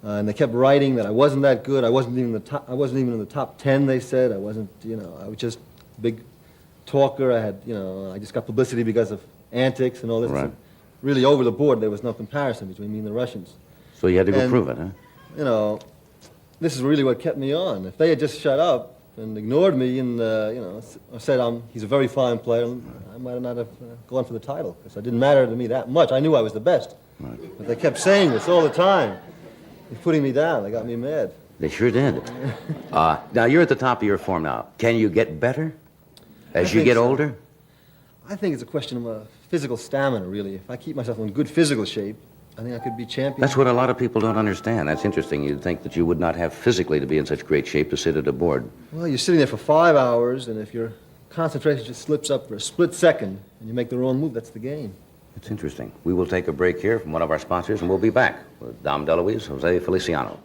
Speaker 4: and they kept writing that I wasn't that good. I wasn't even in the top 10. They said I wasn't. I was just a big talker. I had, I just got publicity because of antics and all this.
Speaker 1: Right.
Speaker 4: Really, over the board, there was no comparison between me and the Russians.
Speaker 1: So you had to go
Speaker 4: And-
Speaker 1: prove it, huh?
Speaker 4: This is really what kept me on. If they had just shut up and ignored me and, or said he's a very fine player, I might not have gone for the title, because it didn't matter to me that much. I knew I was the best.
Speaker 1: Right.
Speaker 4: But they kept saying this all the time. They're putting me down. They got me mad.
Speaker 1: They sure did. Now, you're at the top of your form now. Can you get better as you
Speaker 4: think
Speaker 1: get
Speaker 4: so.
Speaker 1: older?
Speaker 4: I think it's a question of physical stamina, really. If I keep myself in good physical shape, I think I could be champion.
Speaker 1: That's what a lot of people don't understand. That's interesting. You'd think that you would not have physically to be in such great shape to sit at a board.
Speaker 4: Well, you're sitting there for 5 hours, and if your concentration just slips up for a split second and you make the wrong move, that's the game.
Speaker 1: It's interesting. We will take a break here from one of our sponsors, and we'll be back with Dom DeLuise, Jose Feliciano.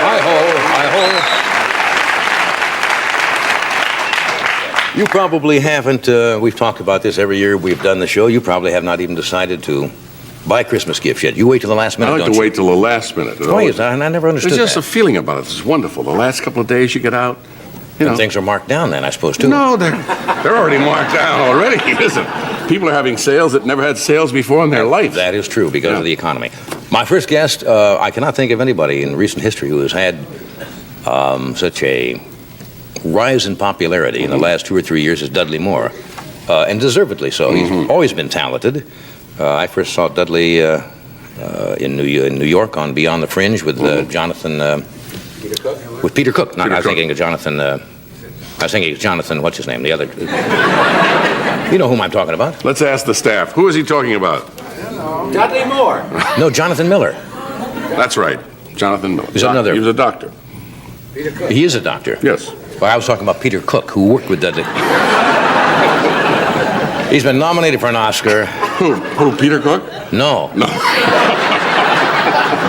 Speaker 1: Hi-ho, hi-ho. You probably haven't, we've talked about this every year we've done the show. You probably have not even decided to buy Christmas gifts yet. You wait till the last minute,
Speaker 5: I like
Speaker 1: don't
Speaker 5: to
Speaker 1: you?
Speaker 5: wait till the last minute.
Speaker 1: Why is that? And I never understood
Speaker 5: There's just
Speaker 1: that.
Speaker 5: a feeling about it. It's wonderful. The last couple of days you get out,
Speaker 1: And things are marked down then, I suppose, too.
Speaker 5: No, they're already marked down already. Listen, people are having sales that never had sales before in their life.
Speaker 1: That is true because of the economy. My first guest, I cannot think of anybody in recent history who has had such a rise in popularity in the last 2 or 3 years as Dudley Moore, and deservedly so. He's always been talented. I first saw Dudley in New York on Beyond the Fringe with Jonathan. With Peter Cook. I was thinking of Jonathan. I was thinking of Jonathan. What's his name? The other. You know whom I'm talking about?
Speaker 5: Let's ask the staff. Who is he talking about?
Speaker 7: Dudley Moore.
Speaker 1: No, Jonathan Miller.
Speaker 5: That's right. Jonathan Miller.
Speaker 1: He's another.
Speaker 5: He was a doctor.
Speaker 1: He is a doctor.
Speaker 5: Yes.
Speaker 1: Well, I was talking about Peter Cook, who worked with Dudley. He's been nominated for an Oscar.
Speaker 5: Who? Peter Cook?
Speaker 1: No.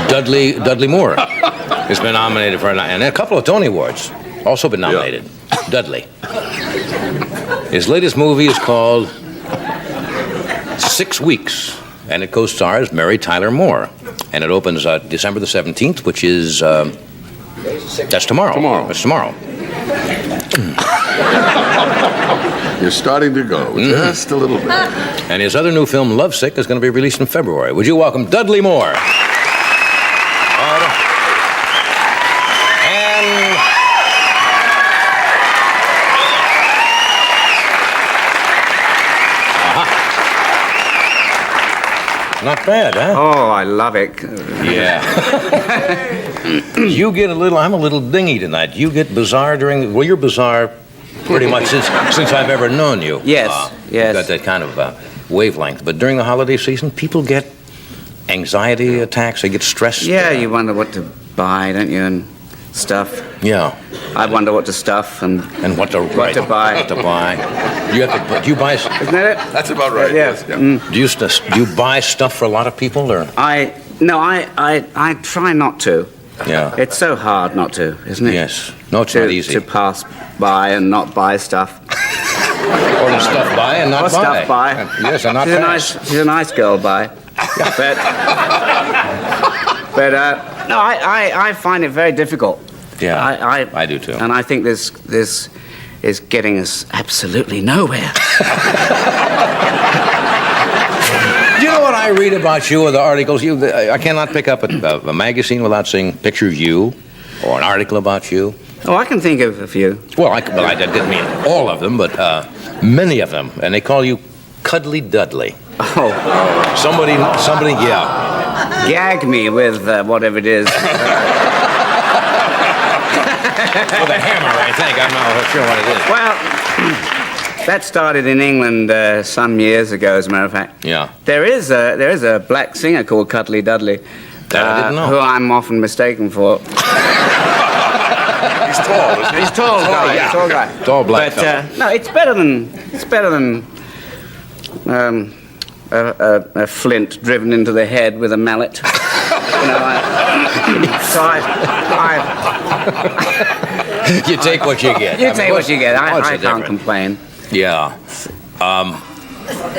Speaker 1: Dudley Moore has been nominated for and a couple of Tony Awards. Also been nominated. Yeah. Dudley. His latest movie is called 6 Weeks, and it co-stars Mary Tyler Moore. And it opens December the 17th, which is, that's tomorrow. That's tomorrow.
Speaker 5: You're starting to go, just a little bit.
Speaker 1: And his other new film, Lovesick, is going to be released in February. Would you welcome Dudley Moore? Not bad, huh?
Speaker 7: Oh, I love it.
Speaker 1: Yeah. You get I'm a little dingy tonight. You get bizarre well, you're bizarre pretty much since I've ever known you.
Speaker 7: Yes, yes.
Speaker 1: You've got that kind of wavelength. But during the holiday season, people get anxiety attacks. They get stressed.
Speaker 7: Yeah, you wonder what to buy, don't you, and stuff.
Speaker 1: Yeah.
Speaker 7: I wonder what to stuff and
Speaker 1: what to
Speaker 7: buy.
Speaker 1: What to buy. Do you buy?
Speaker 7: Isn't that it?
Speaker 5: That's about right.
Speaker 7: Yeah.
Speaker 5: Yes, yeah.
Speaker 1: Do you buy stuff for a lot of people, or?
Speaker 7: I try not to.
Speaker 1: Yeah.
Speaker 7: It's so hard not to, isn't it?
Speaker 1: Yes. No, it's not easy.
Speaker 7: To pass by and not buy stuff.
Speaker 1: Or to stuff by and not
Speaker 7: or
Speaker 1: buy.
Speaker 7: stuff by.
Speaker 1: Yes, and not pass.
Speaker 7: She's a nice girl by. But no, I find it very difficult.
Speaker 1: Yeah, I do too.
Speaker 7: And I think this is getting us absolutely nowhere.
Speaker 1: You know what I read about you or the articles? I cannot pick up a magazine without seeing pictures of you or an article about you.
Speaker 7: Oh, I can think of a few.
Speaker 1: Well, I didn't mean all of them, but many of them. And they call you Cuddly Dudley.
Speaker 7: Oh.
Speaker 1: Somebody, yeah.
Speaker 7: Gag me with whatever it is.
Speaker 1: With a hammer, I think. I'm not sure what it is.
Speaker 7: Well, that started in England some years ago, as a matter of fact.
Speaker 1: Yeah.
Speaker 7: There is a black singer called Cuddly Dudley.
Speaker 1: That I didn't know.
Speaker 7: Who I'm often mistaken for.
Speaker 5: He's tall, isn't he?
Speaker 7: He's tall guy.
Speaker 1: yeah.
Speaker 7: Tall guy.
Speaker 1: Tall black
Speaker 7: But
Speaker 1: fella.
Speaker 7: no, it's better than a flint driven into the head with a mallet.
Speaker 1: You take what you get.
Speaker 7: You take what you get. I
Speaker 1: What's the
Speaker 7: can't
Speaker 1: difference?
Speaker 7: complain.
Speaker 1: Yeah.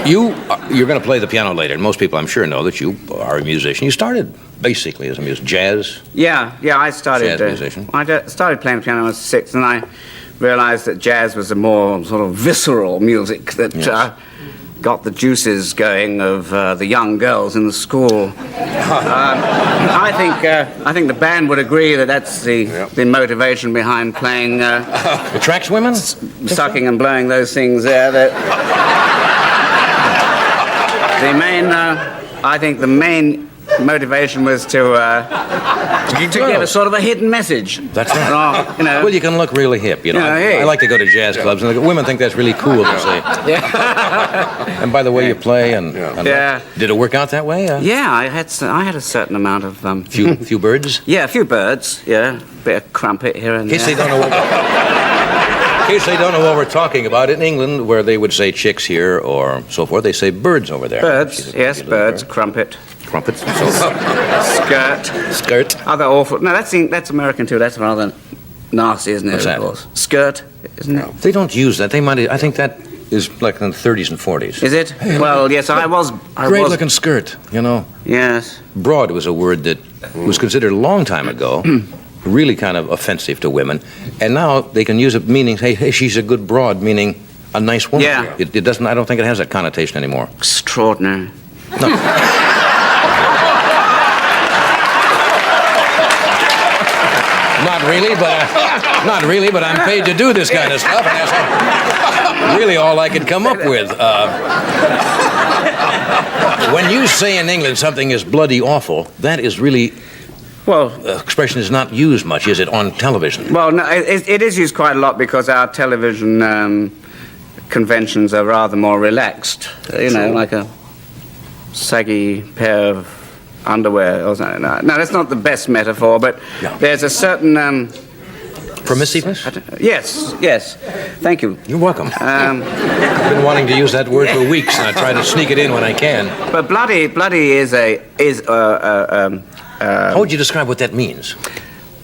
Speaker 1: You're going to play the piano later. And most people, I'm sure, know that you are a musician. You started basically as a musician, jazz.
Speaker 7: Yeah. I started.
Speaker 1: Jazz musician.
Speaker 7: Started playing the piano when I was 6, and I realized that jazz was a more sort of visceral music that got the juices going of the young girls in the school. I think the band would agree that that's the motivation behind playing.
Speaker 1: Attracts women?
Speaker 7: Sucking and blowing those things there. I think the main motivation was to give a sort of a hidden message.
Speaker 1: That's right. Well, you can look really hip,
Speaker 7: Hey.
Speaker 1: I like to go to jazz clubs, and women think that's really cool to say.
Speaker 7: Yeah.
Speaker 1: And by the way you play, and did it work out that way?
Speaker 7: Yeah, I had a certain amount of
Speaker 1: few birds.
Speaker 7: Yeah, a few birds. Yeah, bit of crumpet here and
Speaker 1: In case
Speaker 7: there.
Speaker 1: they don't know what we're talking about, in England, where they would say chicks here or so forth, they say birds over there.
Speaker 7: Birds, yes, birds, crumpet.
Speaker 1: Crumpets.
Speaker 7: Skirt. Other awful. No, that's American too. That's rather nasty, isn't it?
Speaker 1: What's that?
Speaker 7: Of course. Skirt, isn't it?
Speaker 1: They don't use that. I think that is like in the 30s and 40s.
Speaker 7: Is it? Well, yes, I was.
Speaker 1: Great looking skirt,
Speaker 7: Yes.
Speaker 1: Broad was a word that was considered a long time ago really kind of offensive to women, and now they can use it meaning, hey, she's a good broad, meaning a nice woman.
Speaker 7: Yeah.
Speaker 1: It doesn't. I don't think it has that connotation anymore.
Speaker 7: Extraordinary.
Speaker 1: No. Not not really, but I'm paid to do this kind of stuff, and that's really all I could come up with. When you say in England something is bloody awful, that is really...
Speaker 7: Well,
Speaker 1: expression is not used much, is it, on television?
Speaker 7: well, no, it is used quite a lot because our television conventions are rather more relaxed. You know, like a saggy pair of underwear or something. No, that's not the best metaphor, but there's a certain...
Speaker 1: Promiscuous?
Speaker 7: Yes. Thank you.
Speaker 1: You're welcome. I've been wanting to use that word for weeks, and I try to sneak it in when I can.
Speaker 7: But bloody is
Speaker 1: how would you describe what that means?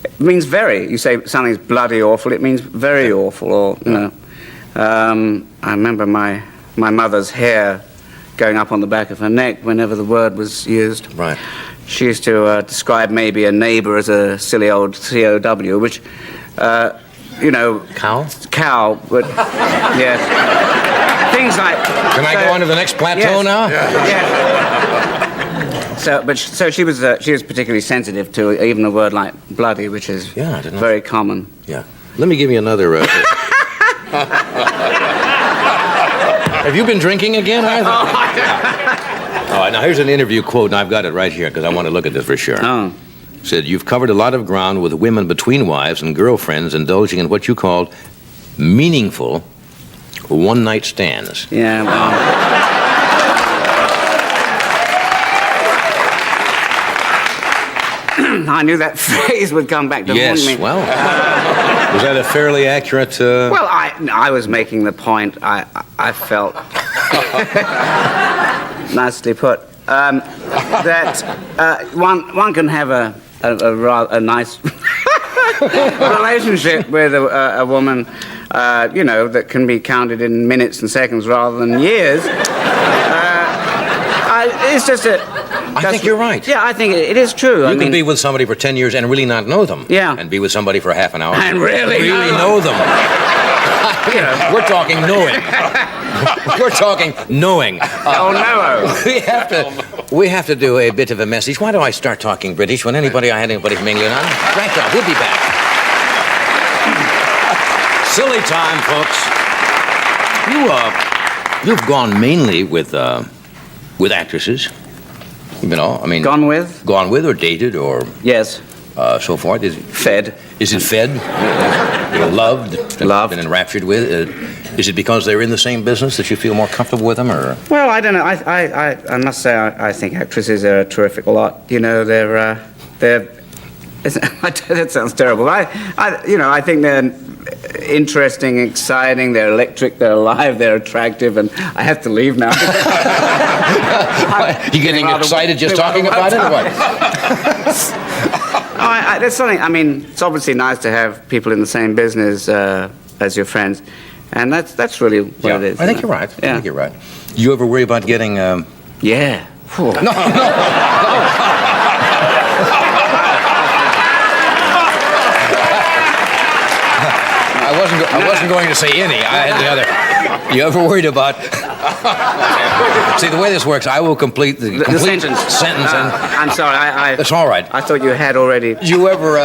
Speaker 7: It means very. You say something's bloody awful, it means very awful, or, you know. I remember my mother's hair going up on the back of her neck whenever the word was used.
Speaker 1: Right.
Speaker 7: She used to describe maybe a neighbor as a silly old COW, which, you know... Cow, but, yes. Things like...
Speaker 1: Can I go on to the next plateau now?
Speaker 7: Yeah. So she was particularly sensitive to even a word like bloody, which is very common.
Speaker 1: Yeah. Let me give you another... Have you been drinking again, Arthur? All right, now here's an interview quote, and I've got it right here because I want to look at this for sure.
Speaker 7: Oh.
Speaker 1: It said, "You've covered a lot of ground with women between wives and girlfriends indulging in what you called meaningful one-night stands."
Speaker 7: Yeah, well... I knew that phrase would come back to haunt me.
Speaker 1: Yes, well, was that a fairly accurate...
Speaker 7: Well, I was making the point I felt... Nicely put. That one can have a nice relationship with a woman, you know, that can be counted in minutes and seconds rather than years. It's just a...
Speaker 1: I think you're right.
Speaker 7: Yeah, I think it is true.
Speaker 1: You can be with somebody for 10 years and really not know them.
Speaker 7: Yeah.
Speaker 1: And be with somebody for half an hour
Speaker 7: and really
Speaker 1: know them. We're talking knowing. We're talking knowing.
Speaker 7: Oh, no.
Speaker 1: We have to do a bit of a message. Why do I start talking British when I had anybody from England on? Right on. We'll be back. Silly time, folks. You've gone mainly with actresses. You know, I mean... Gone with or dated or...
Speaker 7: Yes.
Speaker 1: So forth.
Speaker 7: Fed.
Speaker 1: Is it fed? Loved? Been enraptured with? Is it because they're in the same business that you feel more comfortable with them, or...?
Speaker 7: Well, I don't know. I must say I think actresses are a terrific lot. You know, they're... That sounds terrible. I think they're interesting, exciting, they're electric, they're alive, they're attractive, and I have to leave now.
Speaker 1: You getting excited just talking about it, or what?
Speaker 7: There's something, I mean, it's obviously nice to have people in the same business as your friends, and that's really what it is.
Speaker 1: I think you're right.
Speaker 7: Yeah.
Speaker 1: I think you're right. You ever worry about getting...
Speaker 7: Yeah.
Speaker 1: No. I wasn't going to say any. I had the other. You ever worried about... See, the way this works, I will complete the
Speaker 7: sentence.
Speaker 1: And
Speaker 7: I'm sorry,
Speaker 1: It's all right.
Speaker 7: I thought you had already...
Speaker 1: You ever...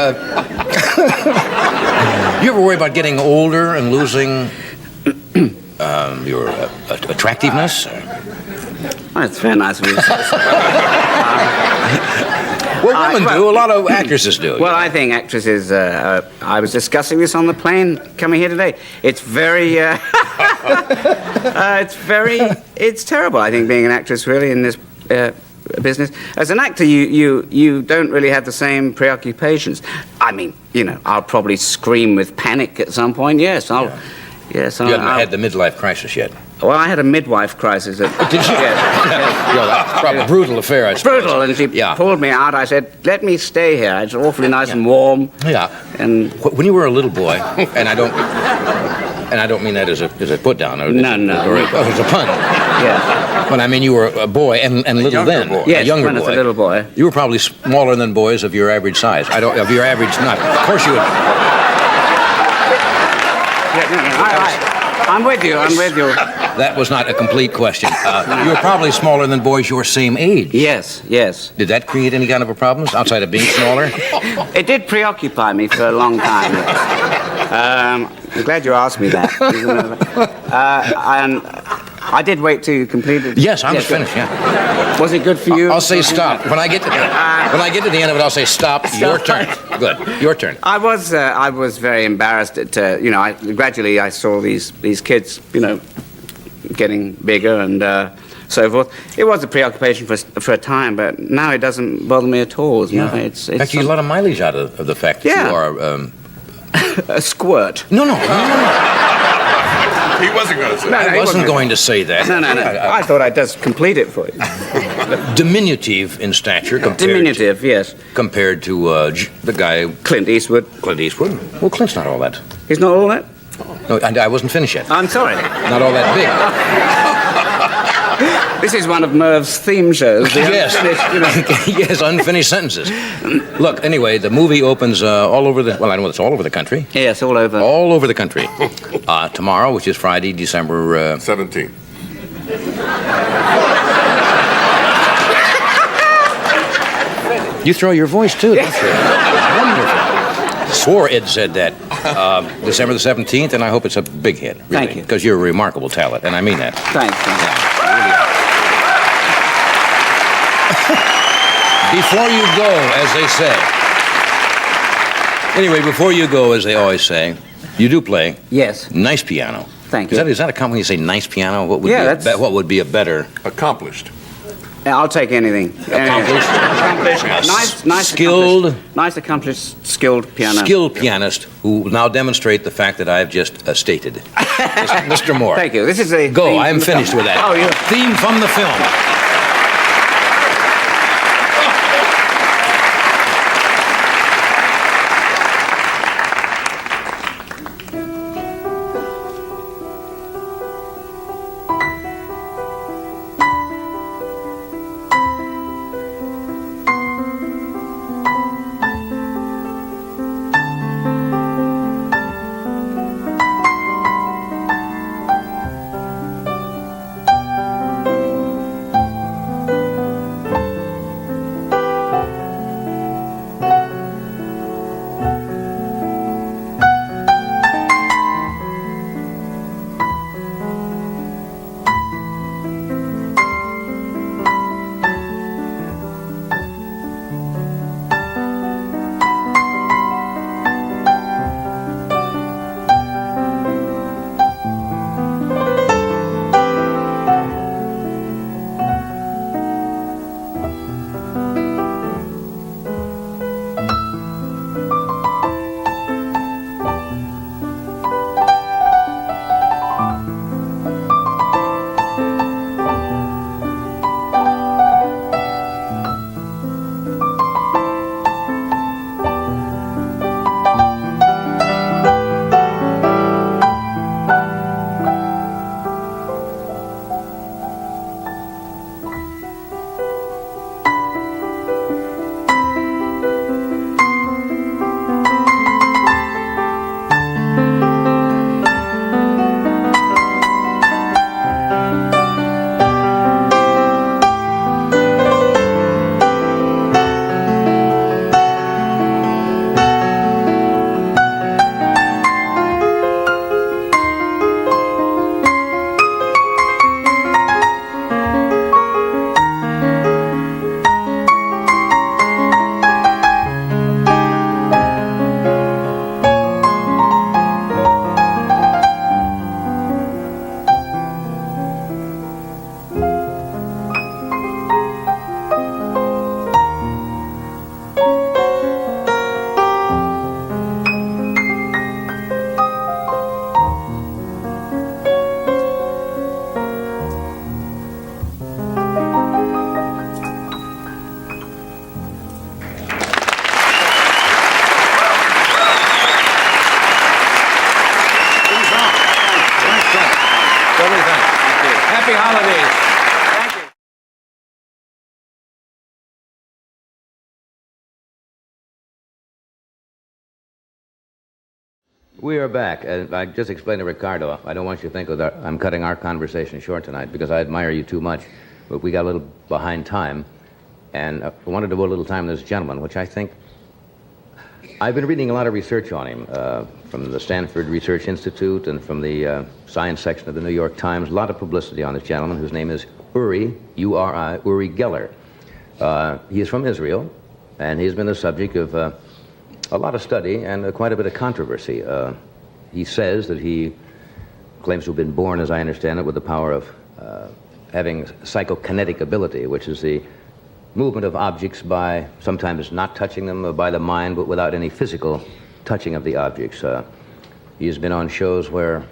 Speaker 1: You ever worry about getting older and losing your attractiveness?
Speaker 7: Well, it's very nice of you to say so.
Speaker 1: Well, women do. A lot of actresses do.
Speaker 7: Well, I think actresses... I was discussing this on the plane coming here today. It's very... It's terrible, I think, being an actress, really, in this business. As an actor, you don't really have the same preoccupations. I mean, you know, I'll probably scream with panic at some point. Yes, Yes,
Speaker 1: you haven't had the midlife crisis yet.
Speaker 7: Well, I had a midwife crisis.
Speaker 1: Did you? Yes. That's probably a brutal affair, I suppose.
Speaker 7: Brutal, and she pulled me out. I said, let me stay here. It's awfully nice and warm.
Speaker 1: Yeah.
Speaker 7: And
Speaker 1: when you were a little boy, and I don't mean that as a put down.
Speaker 7: No.
Speaker 1: Or as a pun.
Speaker 7: Yes.
Speaker 1: When I mean you were a boy and little then.
Speaker 7: Yes,
Speaker 1: a younger
Speaker 7: when I was
Speaker 1: boy.
Speaker 7: a little boy.
Speaker 1: You were probably smaller than boys of your average size. Of your average, not. Of course you would.
Speaker 7: I'm with you.
Speaker 1: That was not a complete question. You were probably smaller than boys your same age.
Speaker 7: Yes, yes.
Speaker 1: Did that create any kind of a problems outside of being smaller?
Speaker 7: It did preoccupy me for a long time, yes. I'm glad you asked me that. And I did wait till you completed.
Speaker 1: Yes, I was finished, yeah.
Speaker 7: Was it good for you?
Speaker 1: I'll say stop. When I get to the end of it, I'll say stop. Your turn. Good. Your turn.
Speaker 7: I was very embarrassed at, gradually I saw these kids, getting bigger and so forth. It was a preoccupation for a time, but now it doesn't bother me at all.
Speaker 1: Yeah.
Speaker 7: It's
Speaker 1: in fact, you get a lot of mileage out of the fact that you are...
Speaker 7: a squirt.
Speaker 1: No.
Speaker 5: He wasn't going to say
Speaker 1: I wasn't going to say that.
Speaker 7: No. I thought I'd just complete it for you.
Speaker 1: Diminutive in stature compared
Speaker 7: Diminutive, yes.
Speaker 1: Compared to the guy...
Speaker 7: Clint Eastwood.
Speaker 1: Clint Eastwood? Well, Clint's not all that.
Speaker 7: He's not all that?
Speaker 1: No, I wasn't finished yet.
Speaker 7: I'm sorry.
Speaker 1: Not all that big.
Speaker 7: This is one of Merv's theme shows.
Speaker 1: Yes. Yes, unfinished sentences. Look, anyway, the movie opens all over the... Well, I know it's all over the country.
Speaker 7: Yes, all over.
Speaker 1: All over the country. Tomorrow, which is Friday, December...
Speaker 5: 17.
Speaker 1: You throw your voice, too. That's wonderful. Swore Ed said that. December the 17th, and I hope it's a big hit. Really,
Speaker 7: Thank you.
Speaker 1: Because you're a remarkable talent, and I mean that.
Speaker 7: Thanks.
Speaker 1: Before you go, as they say. Anyway, before you go, as they always say, you do play.
Speaker 7: Yes.
Speaker 1: Nice piano.
Speaker 7: Thank you.
Speaker 1: Is that a compliment? You say nice piano? What would what would be a better...
Speaker 5: Accomplished.
Speaker 7: I'll take anything.
Speaker 1: Accomplished.
Speaker 7: Nice,
Speaker 1: skilled.
Speaker 7: Nice, accomplished, skilled piano.
Speaker 1: Skilled pianist who will now demonstrate the fact that I've just stated. Mr. Moore.
Speaker 7: Thank you. This is a...
Speaker 1: Go, I am finished with that.
Speaker 7: Oh, you...
Speaker 1: Theme from the film. We are back. I just explained to Ricardo, I don't want you to think that I'm cutting our conversation short tonight because I admire you too much, but we got a little behind time, and I wanted to devote a little time to this gentleman, which I think, I've been reading a lot of research on him, from the Stanford Research Institute and from the science section of the New York Times, a lot of publicity on this gentleman whose name is Uri, U-R-I, Uri Geller. He is from Israel, and he's been the subject of a lot of study and quite a bit of controversy. He says that he claims to have been born, as I understand it, with the power of having psychokinetic ability, which is the movement of objects by sometimes not touching them by the mind, but without any physical touching of the objects. He has been on shows where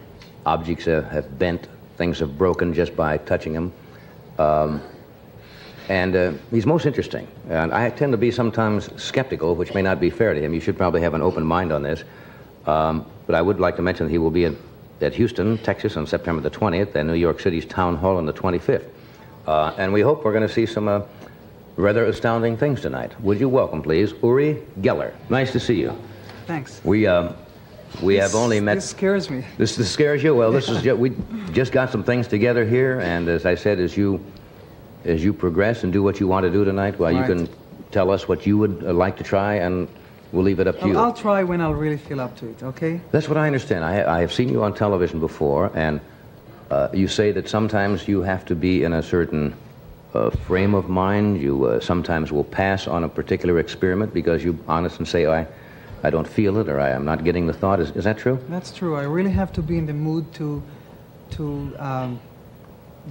Speaker 1: objects have bent, things have broken just by touching them. And he's most interesting. And I tend to be sometimes skeptical, which may not be fair to him. You should probably have an open mind on this. But I would like to mention that he will be at Houston, Texas on September the 20th, and New York City's Town Hall on the 25th. And we hope we're going to see some rather astounding things tonight. Would you welcome, please, Uri Geller. Nice to see you.
Speaker 8: Thanks.
Speaker 1: We have only met...
Speaker 8: This scares me.
Speaker 1: This scares you? Well, this is we just got some things together here, and as I said, as you progress and do what you want to do tonight, well, you can tell us what you would like to try, and we'll leave it up to you.
Speaker 8: I'll try when I'll really feel up to it, okay?
Speaker 1: That's what I understand. I have seen you on television before, and you say that sometimes you have to be in a certain frame of mind. You sometimes will pass on a particular experiment because you honestly say, I don't feel it, or I am not getting the thought. Is that true?
Speaker 8: That's true. I really have to be in the mood to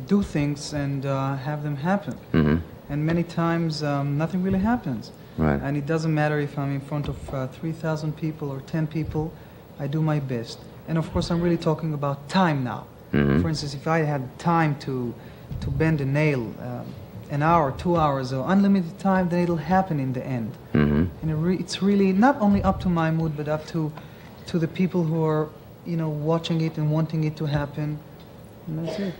Speaker 8: do things and have them happen.
Speaker 1: Mm-hmm.
Speaker 8: And many times nothing really happens.
Speaker 1: Right.
Speaker 8: And it doesn't matter if I'm in front of 3,000 people or 10 people, I do my best. And of course I'm really talking about time now.
Speaker 1: Mm-hmm.
Speaker 8: For instance, if I had time to bend a nail, an hour, 2 hours, or unlimited time, then it'll happen in the end.
Speaker 1: Mm-hmm.
Speaker 8: And it's really not only up to my mood, but up to the people who are, watching it and wanting it to happen. And that's it.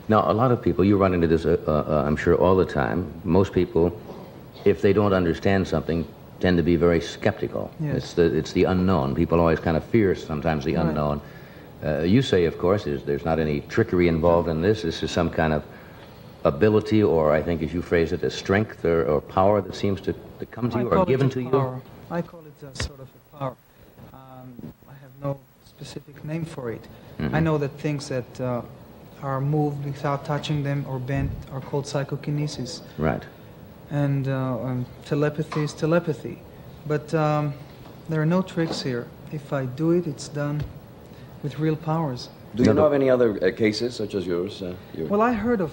Speaker 1: Now, a lot of people, you run into this, I'm sure, all the time. Most people, if they don't understand something, tend to be very skeptical.
Speaker 8: Yes.
Speaker 1: It's the unknown. People always kind of fear sometimes the unknown. You say, of course, there's not any trickery involved in this. This is some kind of ability, or I think as you phrase it, a strength or power that seems to come to you or given to you?
Speaker 8: I call it a sort of a power. I have no specific name for it.
Speaker 1: Mm-hmm.
Speaker 8: I know that things that are moved without touching them or bent are called psychokinesis.
Speaker 1: Right.
Speaker 8: And telepathy is telepathy. But there are no tricks here. If I do it, it's done with real powers.
Speaker 9: Do you know of any other cases such as yours?
Speaker 8: Well, I heard of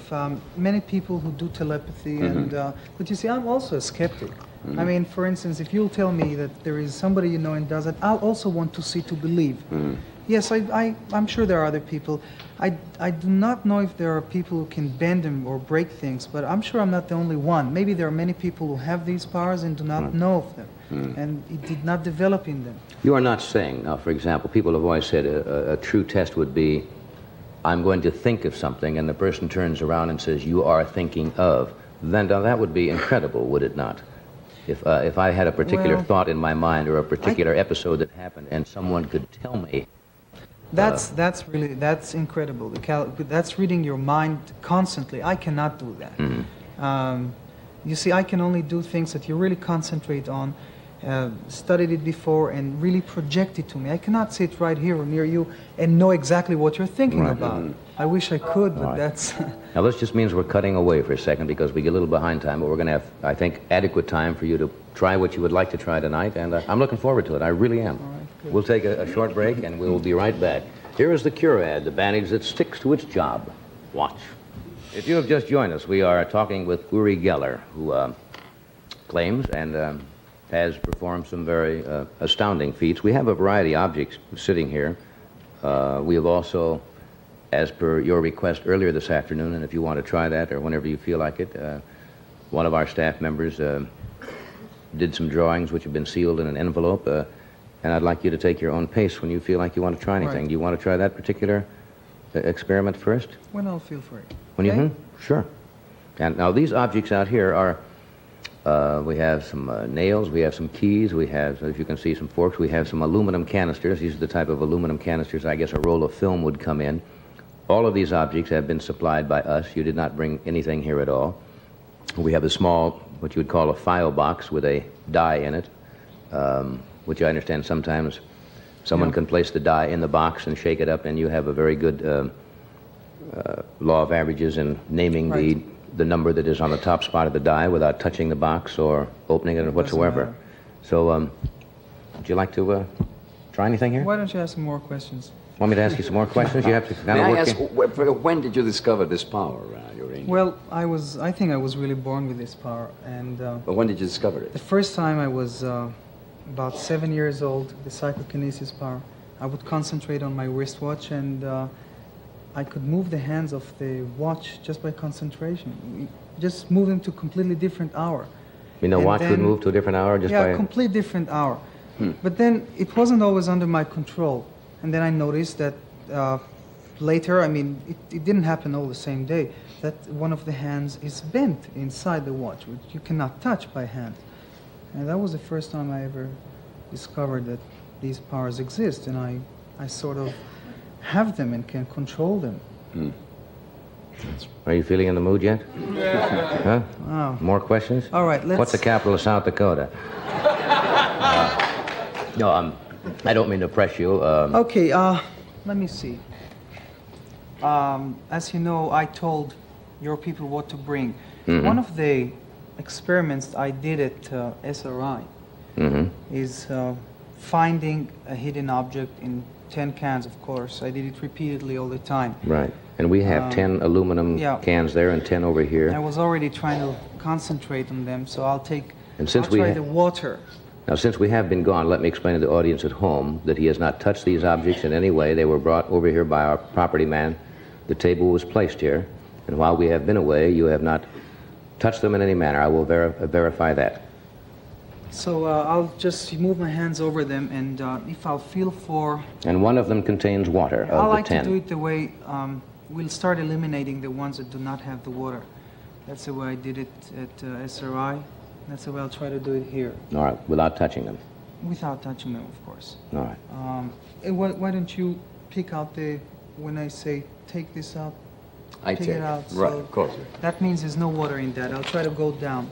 Speaker 8: many people who do telepathy,
Speaker 9: Mm-hmm.
Speaker 8: but you see, I'm also a skeptic.
Speaker 9: Mm-hmm.
Speaker 8: I mean, for instance, if you'll tell me that there is somebody and does it, I'll also want to see to believe.
Speaker 9: Mm-hmm.
Speaker 8: Yes, I'm sure there are other people. I do not know if there are people who can bend them or break things, but I'm sure I'm not the only one. Maybe there are many people who have these powers and do not know of them, and it did not develop in them.
Speaker 1: You are not saying, now, for example, people have always said a true test would be, I'm going to think of something, and the person turns around and says, you are thinking of. Then that would be incredible, would it not? If I had a particular thought in my mind or a particular episode that happened, and someone could tell me.
Speaker 8: That's incredible. That's reading your mind constantly. I cannot do that.
Speaker 1: Mm-hmm.
Speaker 8: You see, I can only do things that you really concentrate on, studied it before, and really project it to me. I cannot sit right here or near you and know exactly what you're thinking about. I wish I could, but that's...
Speaker 1: Now, this just means we're cutting away for a second because we get a little behind time, but we're going to have, I think, adequate time for you to try what you would like to try tonight, and I'm looking forward to it. I really am.
Speaker 8: All right, good.
Speaker 1: We'll take a short break, and we'll be right back. Here is the Cure ad, the bandage that sticks to its job. Watch. If you have just joined us, we are talking with Uri Geller, who claims and has performed some very astounding feats. We have a variety of objects sitting here. We have also, as per your request earlier this afternoon, and if you want to try that or whenever you feel like it, one of our staff members did some drawings which have been sealed in an envelope, and I'd like you to take your own pace when you feel like you want to try anything.
Speaker 8: Right.
Speaker 1: Do you want to try that particular experiment first?
Speaker 8: When I'll feel free.
Speaker 1: When
Speaker 8: Okay?
Speaker 1: Sure. And now these objects out here are We have some nails, we have some keys, we have, as you can see, some forks, we have some aluminum canisters. These are the type of aluminum canisters I guess a roll of film would come in. All of these objects have been supplied by us. You did not bring anything here at all. We have a small, what you would call a file box with a die in it, which I understand sometimes someone can place the die in the box and shake it up, and you have a very good law of averages in naming the number that is on the top spot of the die without touching the box or opening it or whatsoever. So, would you like to try anything here?
Speaker 8: Why don't you ask some more questions?
Speaker 1: Want me to ask you some more questions? You have to kind
Speaker 9: May
Speaker 1: of
Speaker 9: I
Speaker 1: work
Speaker 9: ask,
Speaker 1: in.
Speaker 9: when did you discover this power, Uri?
Speaker 8: Well, I think I was really born with this power, and
Speaker 9: But when did you discover it?
Speaker 8: the first time I was about 7 years old, the psychokinesis power, I would concentrate on my wristwatch, and I could move the hands of the watch just by concentration. Just move them to a completely different hour.
Speaker 1: You know,
Speaker 8: And
Speaker 1: watch would
Speaker 8: then-
Speaker 1: move to a different hour just
Speaker 8: Yeah,
Speaker 1: by...
Speaker 8: a complete different hour. But then it wasn't always under my control. And then I noticed that later, I mean, it didn't happen all the same day, that one of the hands is bent inside the watch, which you cannot touch by hand. And that was the first time I ever discovered that these powers exist, and I sort of have them and can control them.
Speaker 1: Are you feeling in the mood yet? Huh?
Speaker 8: Wow.
Speaker 1: More questions?
Speaker 8: All right, let's...
Speaker 1: What's the capital of South Dakota? No, I don't mean to press you.
Speaker 8: Okay, let me see. As you know, I told your people what to bring. One of the experiments I did at SRI is finding a hidden object in 10 cans, of course. I did it repeatedly all the time.
Speaker 1: Right. And we have 10 aluminum cans there and 10 over here.
Speaker 8: I was already trying to concentrate on them, so I'll take...
Speaker 1: And since
Speaker 8: I'll
Speaker 1: we
Speaker 8: try
Speaker 1: ha-
Speaker 8: the water.
Speaker 1: Now, since we have been gone, let me explain to the audience at home that he has not touched these objects in any way. They were brought over here by our property man. The table was placed here. And while we have been away, you have not touched them in any manner. I will verify that.
Speaker 8: So I'll just move my hands over them, and if I'll feel for...
Speaker 1: And one of them contains water
Speaker 8: I
Speaker 1: of the
Speaker 8: like
Speaker 1: 10.
Speaker 8: to do it the way we'll start eliminating the ones that do not have the water. That's the way I did it at SRI. That's the way I'll try to do it here.
Speaker 1: All right, without touching them.
Speaker 8: Without touching them, of course.
Speaker 1: All right.
Speaker 8: And why don't you pick out the... When I say take this out,
Speaker 9: I
Speaker 8: take
Speaker 9: take
Speaker 8: it out.
Speaker 9: Right,
Speaker 8: so
Speaker 9: of course.
Speaker 8: that means there's no water in that. I'll try to go down.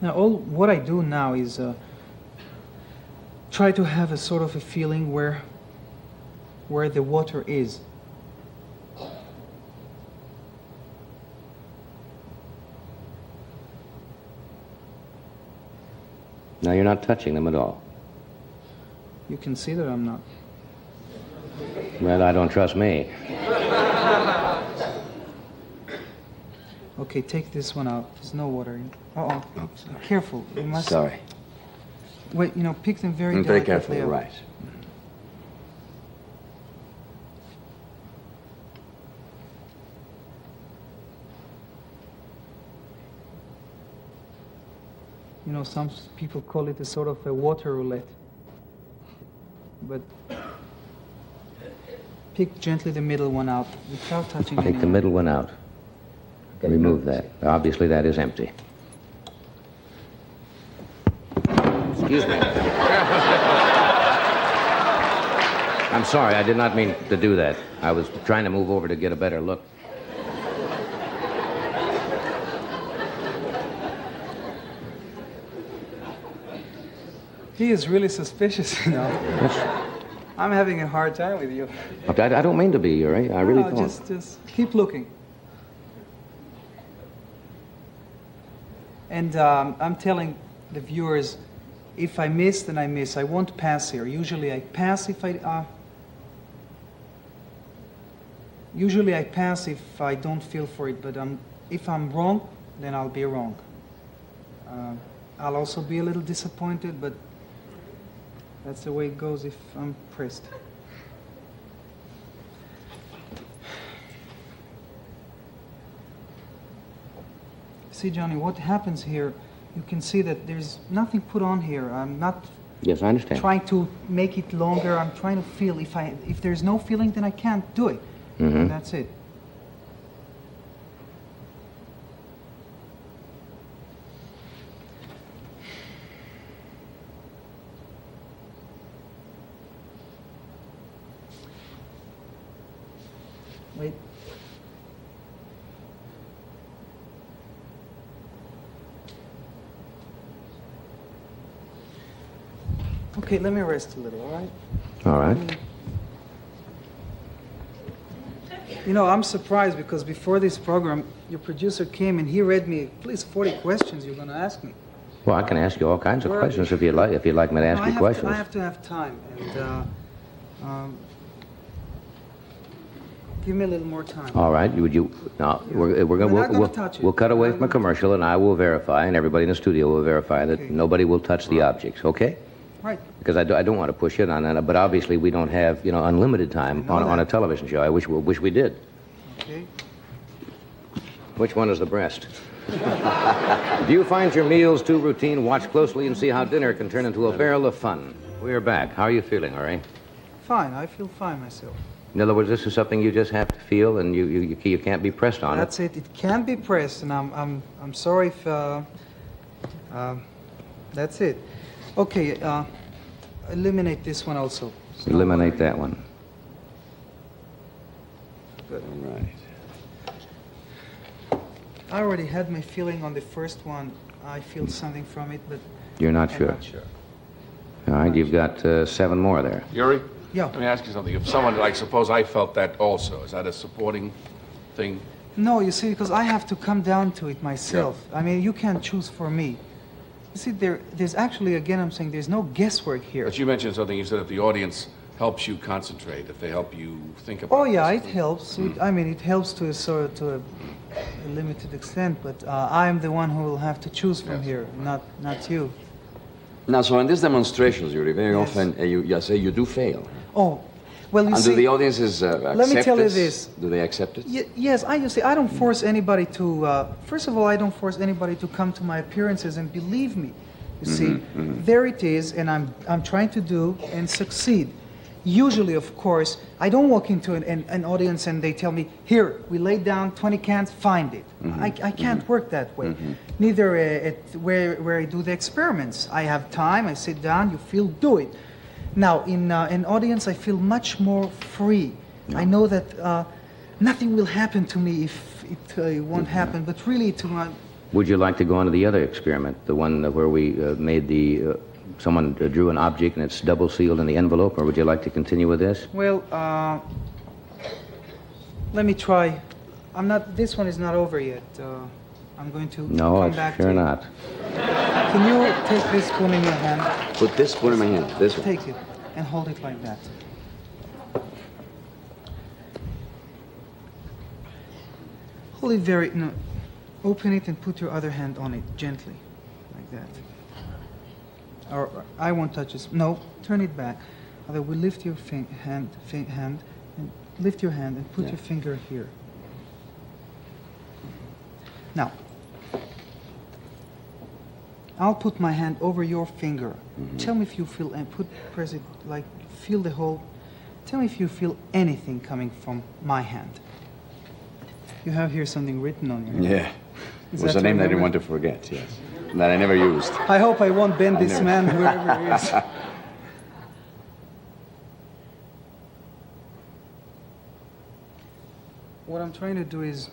Speaker 8: Now, what I do now is try to have a sort of a feeling where the water is.
Speaker 1: Now you're not touching them at all.
Speaker 8: You can see that I'm not.
Speaker 1: Well, I don't trust me.
Speaker 8: Okay, take this one out. There's no water in. Uh-oh. Careful. You must...
Speaker 9: Sorry.
Speaker 8: Wait, pick them very
Speaker 9: I'm
Speaker 8: delicately
Speaker 9: very careful,
Speaker 8: up.
Speaker 9: right.
Speaker 8: Some people call it a sort of a water roulette. But pick gently the middle one out without touching
Speaker 1: Take the
Speaker 8: anyone.
Speaker 1: middle one out. Remove that. Obviously, that is empty. Excuse me. I'm sorry, I did not mean to do that. I was trying to move over to get a better look.
Speaker 8: He is really suspicious, I'm having a hard time with you.
Speaker 1: I don't mean to be, Uri. I really
Speaker 8: No,
Speaker 1: don't.
Speaker 8: just keep looking. And I'm telling the viewers, if I miss, then I miss. I won't pass here. Usually I pass if I don't feel for it. But if I'm wrong, then I'll be wrong. I'll also be a little disappointed, but that's the way it goes if I'm pressed. See, Johnny, what happens here, you can see that there's nothing put on here. I'm not
Speaker 1: Yes, I understand.
Speaker 8: trying to make it longer. I'm trying to feel. If there's no feeling, then I can't do it.
Speaker 1: Mm-hmm.
Speaker 8: And that's it. Wait. Okay, let me rest a little, all right?
Speaker 1: All right.
Speaker 8: You know, I'm surprised because before this program, your producer came and he read me at least 40 questions you're going to ask me.
Speaker 1: Well, I can ask you all kinds of questions if you'd like. If you'd like me to ask you questions.
Speaker 8: I have to have time, and give me a little more time.
Speaker 1: All right. Would you? No, we're going
Speaker 8: We're not gonna touch it.
Speaker 1: We'll cut away
Speaker 8: We're not
Speaker 1: from a
Speaker 8: gonna
Speaker 1: commercial, and I will verify, and everybody in the studio will verify that
Speaker 8: Okay.
Speaker 1: nobody will touch the objects. Okay?
Speaker 8: Right.
Speaker 1: Because I don't want to push it on that, but obviously we don't have unlimited time
Speaker 8: I know
Speaker 1: on a
Speaker 8: that.
Speaker 1: television show. I wish we did.
Speaker 8: Okay.
Speaker 1: Which one is the breast? Do you find your meals too routine? Watch closely and see how dinner can turn into a barrel of fun. We're back. How are you feeling, Uri?
Speaker 8: Fine. I feel fine myself.
Speaker 1: In other words, this is something you just have to feel, and you can't be pressed on
Speaker 8: That's it. It can be pressed, and I'm sorry if that's it. Okay. Eliminate this one also. It's not
Speaker 1: Eliminate
Speaker 8: worrying.
Speaker 1: that one.
Speaker 8: Good.
Speaker 9: All right.
Speaker 8: I already had my feeling on the first one. I feel something from it, but
Speaker 1: You're not
Speaker 8: I'm
Speaker 1: sure.
Speaker 8: not sure.
Speaker 1: All right, you've got 7 more there.
Speaker 5: Yuri,
Speaker 8: Yeah.
Speaker 5: let me ask you something. If someone, like, suppose I felt that also, is that a supporting thing?
Speaker 8: No, you see, because I have to come down to it myself. I mean, you can't choose for me. You see, there's actually, again, I'm saying there's no guesswork here.
Speaker 5: But you mentioned something. You said if the audience helps you concentrate, if they help you think about
Speaker 8: Oh yeah,
Speaker 5: this
Speaker 8: it
Speaker 5: thing.
Speaker 8: helps. I mean, it helps to a limited extent, but I'm the one who will have to choose from
Speaker 5: Yes.
Speaker 8: here, not you.
Speaker 9: Now, so in these demonstrations, Yuri, very
Speaker 8: Yes.
Speaker 9: often you say you do fail.
Speaker 8: Oh, well, you
Speaker 9: And
Speaker 8: see.
Speaker 9: do the audiences accept
Speaker 8: let me tell you this.
Speaker 9: Do they accept it?
Speaker 8: Yes, you see, I don't force anybody to. First of all, I don't force anybody to come to my appearances and believe me. You see, there it is, and I'm trying to do and succeed. Usually, of course, I don't walk into an audience and they tell me, "Here, we laid down 20 cans, find it." I can't work that way. Neither at where I do the experiments. I have time. I sit down. You feel, do it. Now, in an audience, I feel much more free. I know that nothing will happen to me if it won't happen, but really to my...
Speaker 1: Would you like to go on to the other experiment, the one where we made the... someone drew an object and it's double sealed in the envelope, or would you like to continue with this?
Speaker 8: Well, let me try. This one is not over yet. I'm going to
Speaker 1: No,
Speaker 8: come
Speaker 1: it's
Speaker 8: back
Speaker 1: sure
Speaker 8: to it.
Speaker 1: not.
Speaker 8: Can you take this spoon in your hand?
Speaker 9: Put this spoon in my hand, this one.
Speaker 8: Take it and hold it like that. Hold it no, open it and put your other hand on it, gently, like that. Or I won't touch this. No, turn it back. Other will lift your hand, and lift your hand and put your finger here. Now, I'll put my hand over your finger. Tell me if you feel, and press it like, feel the whole. Tell me if you feel anything coming from my hand. You have here something written on your hand.
Speaker 9: Yeah.
Speaker 8: Is
Speaker 9: It was
Speaker 8: that
Speaker 9: a name that I didn't
Speaker 8: remember?
Speaker 9: want to forget, yes. That I never used.
Speaker 8: I hope I won't bend this
Speaker 9: never-
Speaker 8: man wherever he is. What I'm trying to do is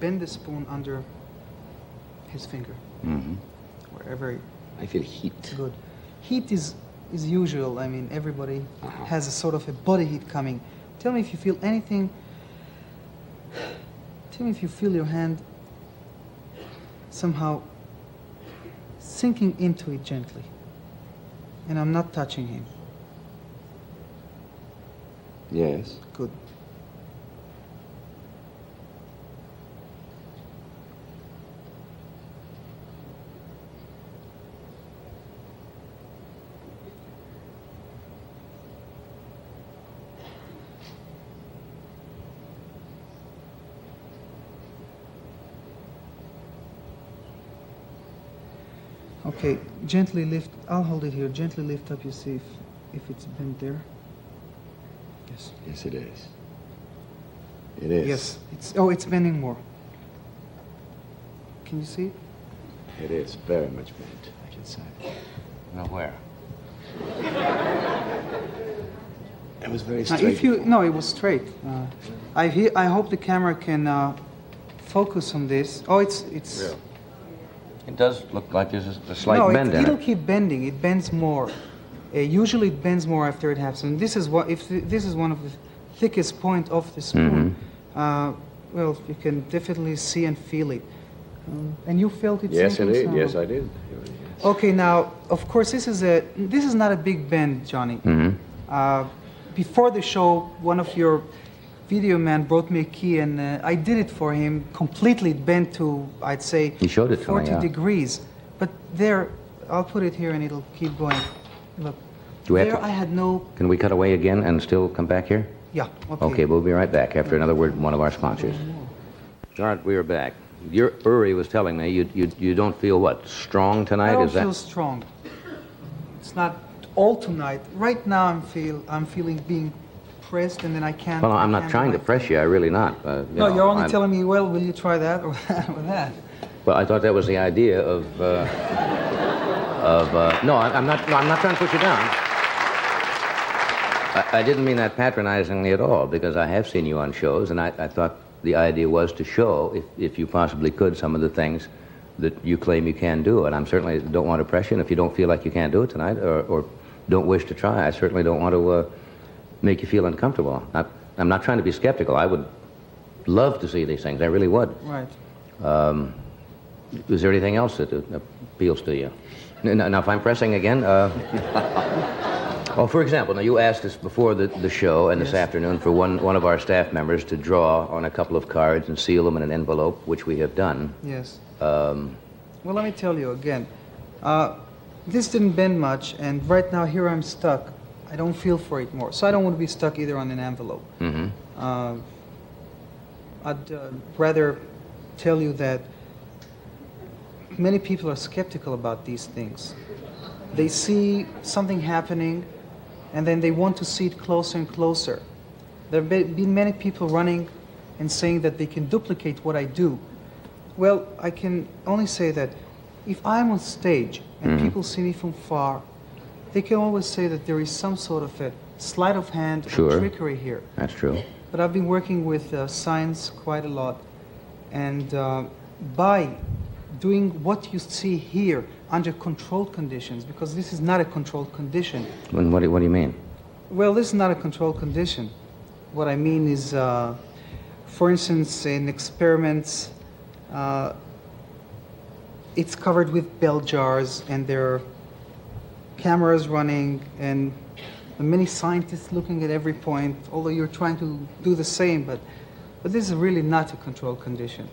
Speaker 8: bend the spoon under his finger, wherever.
Speaker 9: I feel heat.
Speaker 8: Good. Heat is usual. I mean, everybody has a sort of a body heat coming. Tell me if you feel anything. Tell me if you feel your hand somehow sinking into it gently. And I'm not touching him.
Speaker 9: Yes.
Speaker 8: Good. Okay, gently lift. I'll hold it here. Gently lift up. You see if it's bent there. Yes.
Speaker 9: Yes, it is. It is.
Speaker 8: Yes. It's bending more. Can you see it?
Speaker 9: It is very much bent, I can say.
Speaker 1: Now, where?
Speaker 9: It was very
Speaker 8: Now,
Speaker 9: straight.
Speaker 8: no, it was straight. I hope the camera can focus on this. Oh, it's.
Speaker 1: Yeah. It does look like there's a slight
Speaker 8: No,
Speaker 1: bend in
Speaker 8: it'll
Speaker 1: it.
Speaker 8: keep bending. It bends more. Usually, it bends more after it happens. And this is what if this is one of the thickest point of the spoon. Well, you can definitely see and feel it. And you felt it.
Speaker 9: Yes,
Speaker 8: same
Speaker 9: it
Speaker 8: thing,
Speaker 9: did.
Speaker 8: so-
Speaker 9: Yes, I did.
Speaker 8: Okay, now, of course, this is not a big bend, Johnny. Before the show, one of your video men brought me a key, and I did it for him, completely bent to, I'd say,
Speaker 1: He showed it to me,
Speaker 8: 40
Speaker 1: yeah.
Speaker 8: degrees. But there, I'll put it here, and it'll keep going. Look,
Speaker 1: Do we have
Speaker 8: there
Speaker 1: to-
Speaker 8: I had no,
Speaker 1: Can we cut away again and still come back here?
Speaker 8: yeah, okay.
Speaker 1: Okay, we'll be right back after another word from one of our sponsors. All right, we are back. Uri was telling me you don't feel what, strong tonight?
Speaker 8: I don't
Speaker 1: Is that?
Speaker 8: feel strong. It's not all tonight. Right now, I'm feeling being pressed, and then I can't.
Speaker 1: Well, I'm
Speaker 8: I
Speaker 1: not
Speaker 8: can't
Speaker 1: trying
Speaker 8: do
Speaker 1: to
Speaker 8: my
Speaker 1: press
Speaker 8: thing.
Speaker 1: you. I really not.
Speaker 8: No, you're only
Speaker 1: I'm-
Speaker 8: telling me, well, will you try that or that or that?
Speaker 1: Well, I thought that was the idea of. No, I'm not. No, I'm not trying to put you down. I didn't mean that patronizingly at all, because I have seen you on shows, and I thought the idea was to show, if you possibly could, some of the things that you claim you can do. And I certainly don't want to press you. And if you don't feel like you can't do it tonight, or don't wish to try, I certainly don't want to make you feel uncomfortable. I'm not trying to be skeptical. I would love to see these things. I really would.
Speaker 8: Right.
Speaker 1: Is there anything else that appeals to you? Now, if I'm pressing again, well, for example, now you asked us before the show and this afternoon for one of our staff members to draw on a couple of cards and seal them in an envelope, which we have done.
Speaker 8: Yes. Well, let me tell you again. This didn't bend much, and right now here I'm stuck. I don't feel for it more, so I don't want to be stuck either on an envelope. I'd rather tell you that many people are skeptical about these things. They see something happening, and then they want to see it closer and closer. There have been many people running and saying that they can duplicate what I do. Well, I can only say that if I'm on stage and people see me from far, they can always say that there is some sort of a sleight of hand
Speaker 1: Sure.
Speaker 8: or trickery here.
Speaker 1: That's true.
Speaker 8: But I've been working with science quite a lot, and by doing what you see here under controlled conditions, because this is not a controlled condition.
Speaker 1: And what do you mean?
Speaker 8: Well, this is not a controlled condition. What I mean is, for instance, in experiments, it's covered with bell jars, and there are cameras running, and many scientists looking at every point, although you're trying to do the same, but this is really not a controlled condition.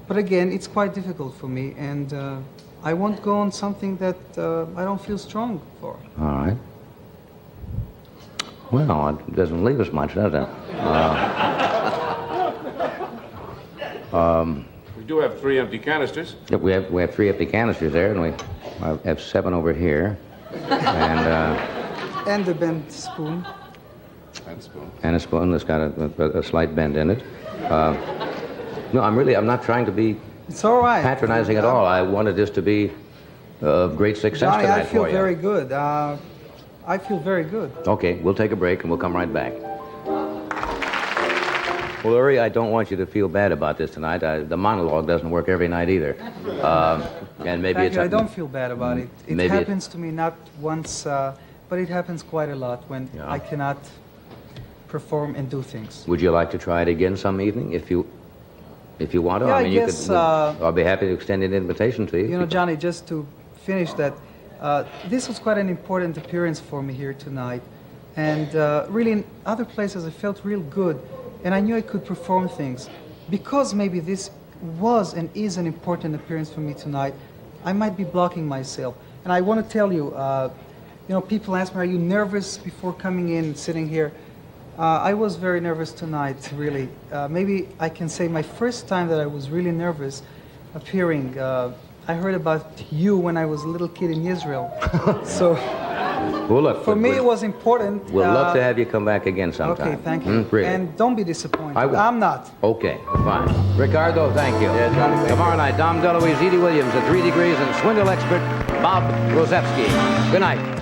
Speaker 8: But again, it's quite difficult for me, and I won't go on something that I don't feel strong for.
Speaker 1: All right. Well, it doesn't leave us much, does it?
Speaker 5: We do have 3 empty canisters.
Speaker 1: Yep, we have 3 empty canisters there, and we have 7 over here, and
Speaker 8: And the bent spoon.
Speaker 1: a spoon that's got a slight bend in it. No, I'm not trying to be
Speaker 8: It's all right.
Speaker 1: patronizing at all. I wanted this to be of great success
Speaker 8: Johnny,
Speaker 1: tonight
Speaker 8: I feel
Speaker 1: for you.
Speaker 8: very good. I feel very good.
Speaker 1: Okay, we'll take a break and we'll come right back. Well, Uri, I don't want you to feel bad about this tonight. The monologue doesn't work every night either. And maybe
Speaker 8: Thank
Speaker 1: it's...
Speaker 8: you. I don't feel bad about it. It
Speaker 1: Maybe
Speaker 8: happens to me not once, but it happens quite a lot when
Speaker 1: Yeah.
Speaker 8: I cannot perform and do things.
Speaker 1: Would you like to try it again some evening if you want to?
Speaker 8: Yeah, I
Speaker 1: mean, you
Speaker 8: guess,
Speaker 1: could. I'll be happy to extend an invitation to you.
Speaker 8: You know, Johnny, just to finish that, this was quite an important appearance for me here tonight. And really, in other places, I felt real good. And I knew I could perform things. Because maybe this was and is an important appearance for me tonight, I might be blocking myself. And I want to tell you, people ask me, are you nervous before coming in and sitting here? I was very nervous tonight, really. Maybe I can say my first time that I was really nervous appearing. I heard about you when I was a little kid in Israel. So
Speaker 1: Well, look.
Speaker 8: for me, it was important.
Speaker 1: We'll love to have you come back again sometime.
Speaker 8: Okay, thank you.
Speaker 1: Really.
Speaker 8: And don't be disappointed.
Speaker 1: I won't.
Speaker 8: I'm not.
Speaker 1: Okay, fine. Ricardo, thank you. Tomorrow night, Dom DeLuise, Edie Williams, at 3 Degrees, and swindle expert Bob Rosevsky. Good night.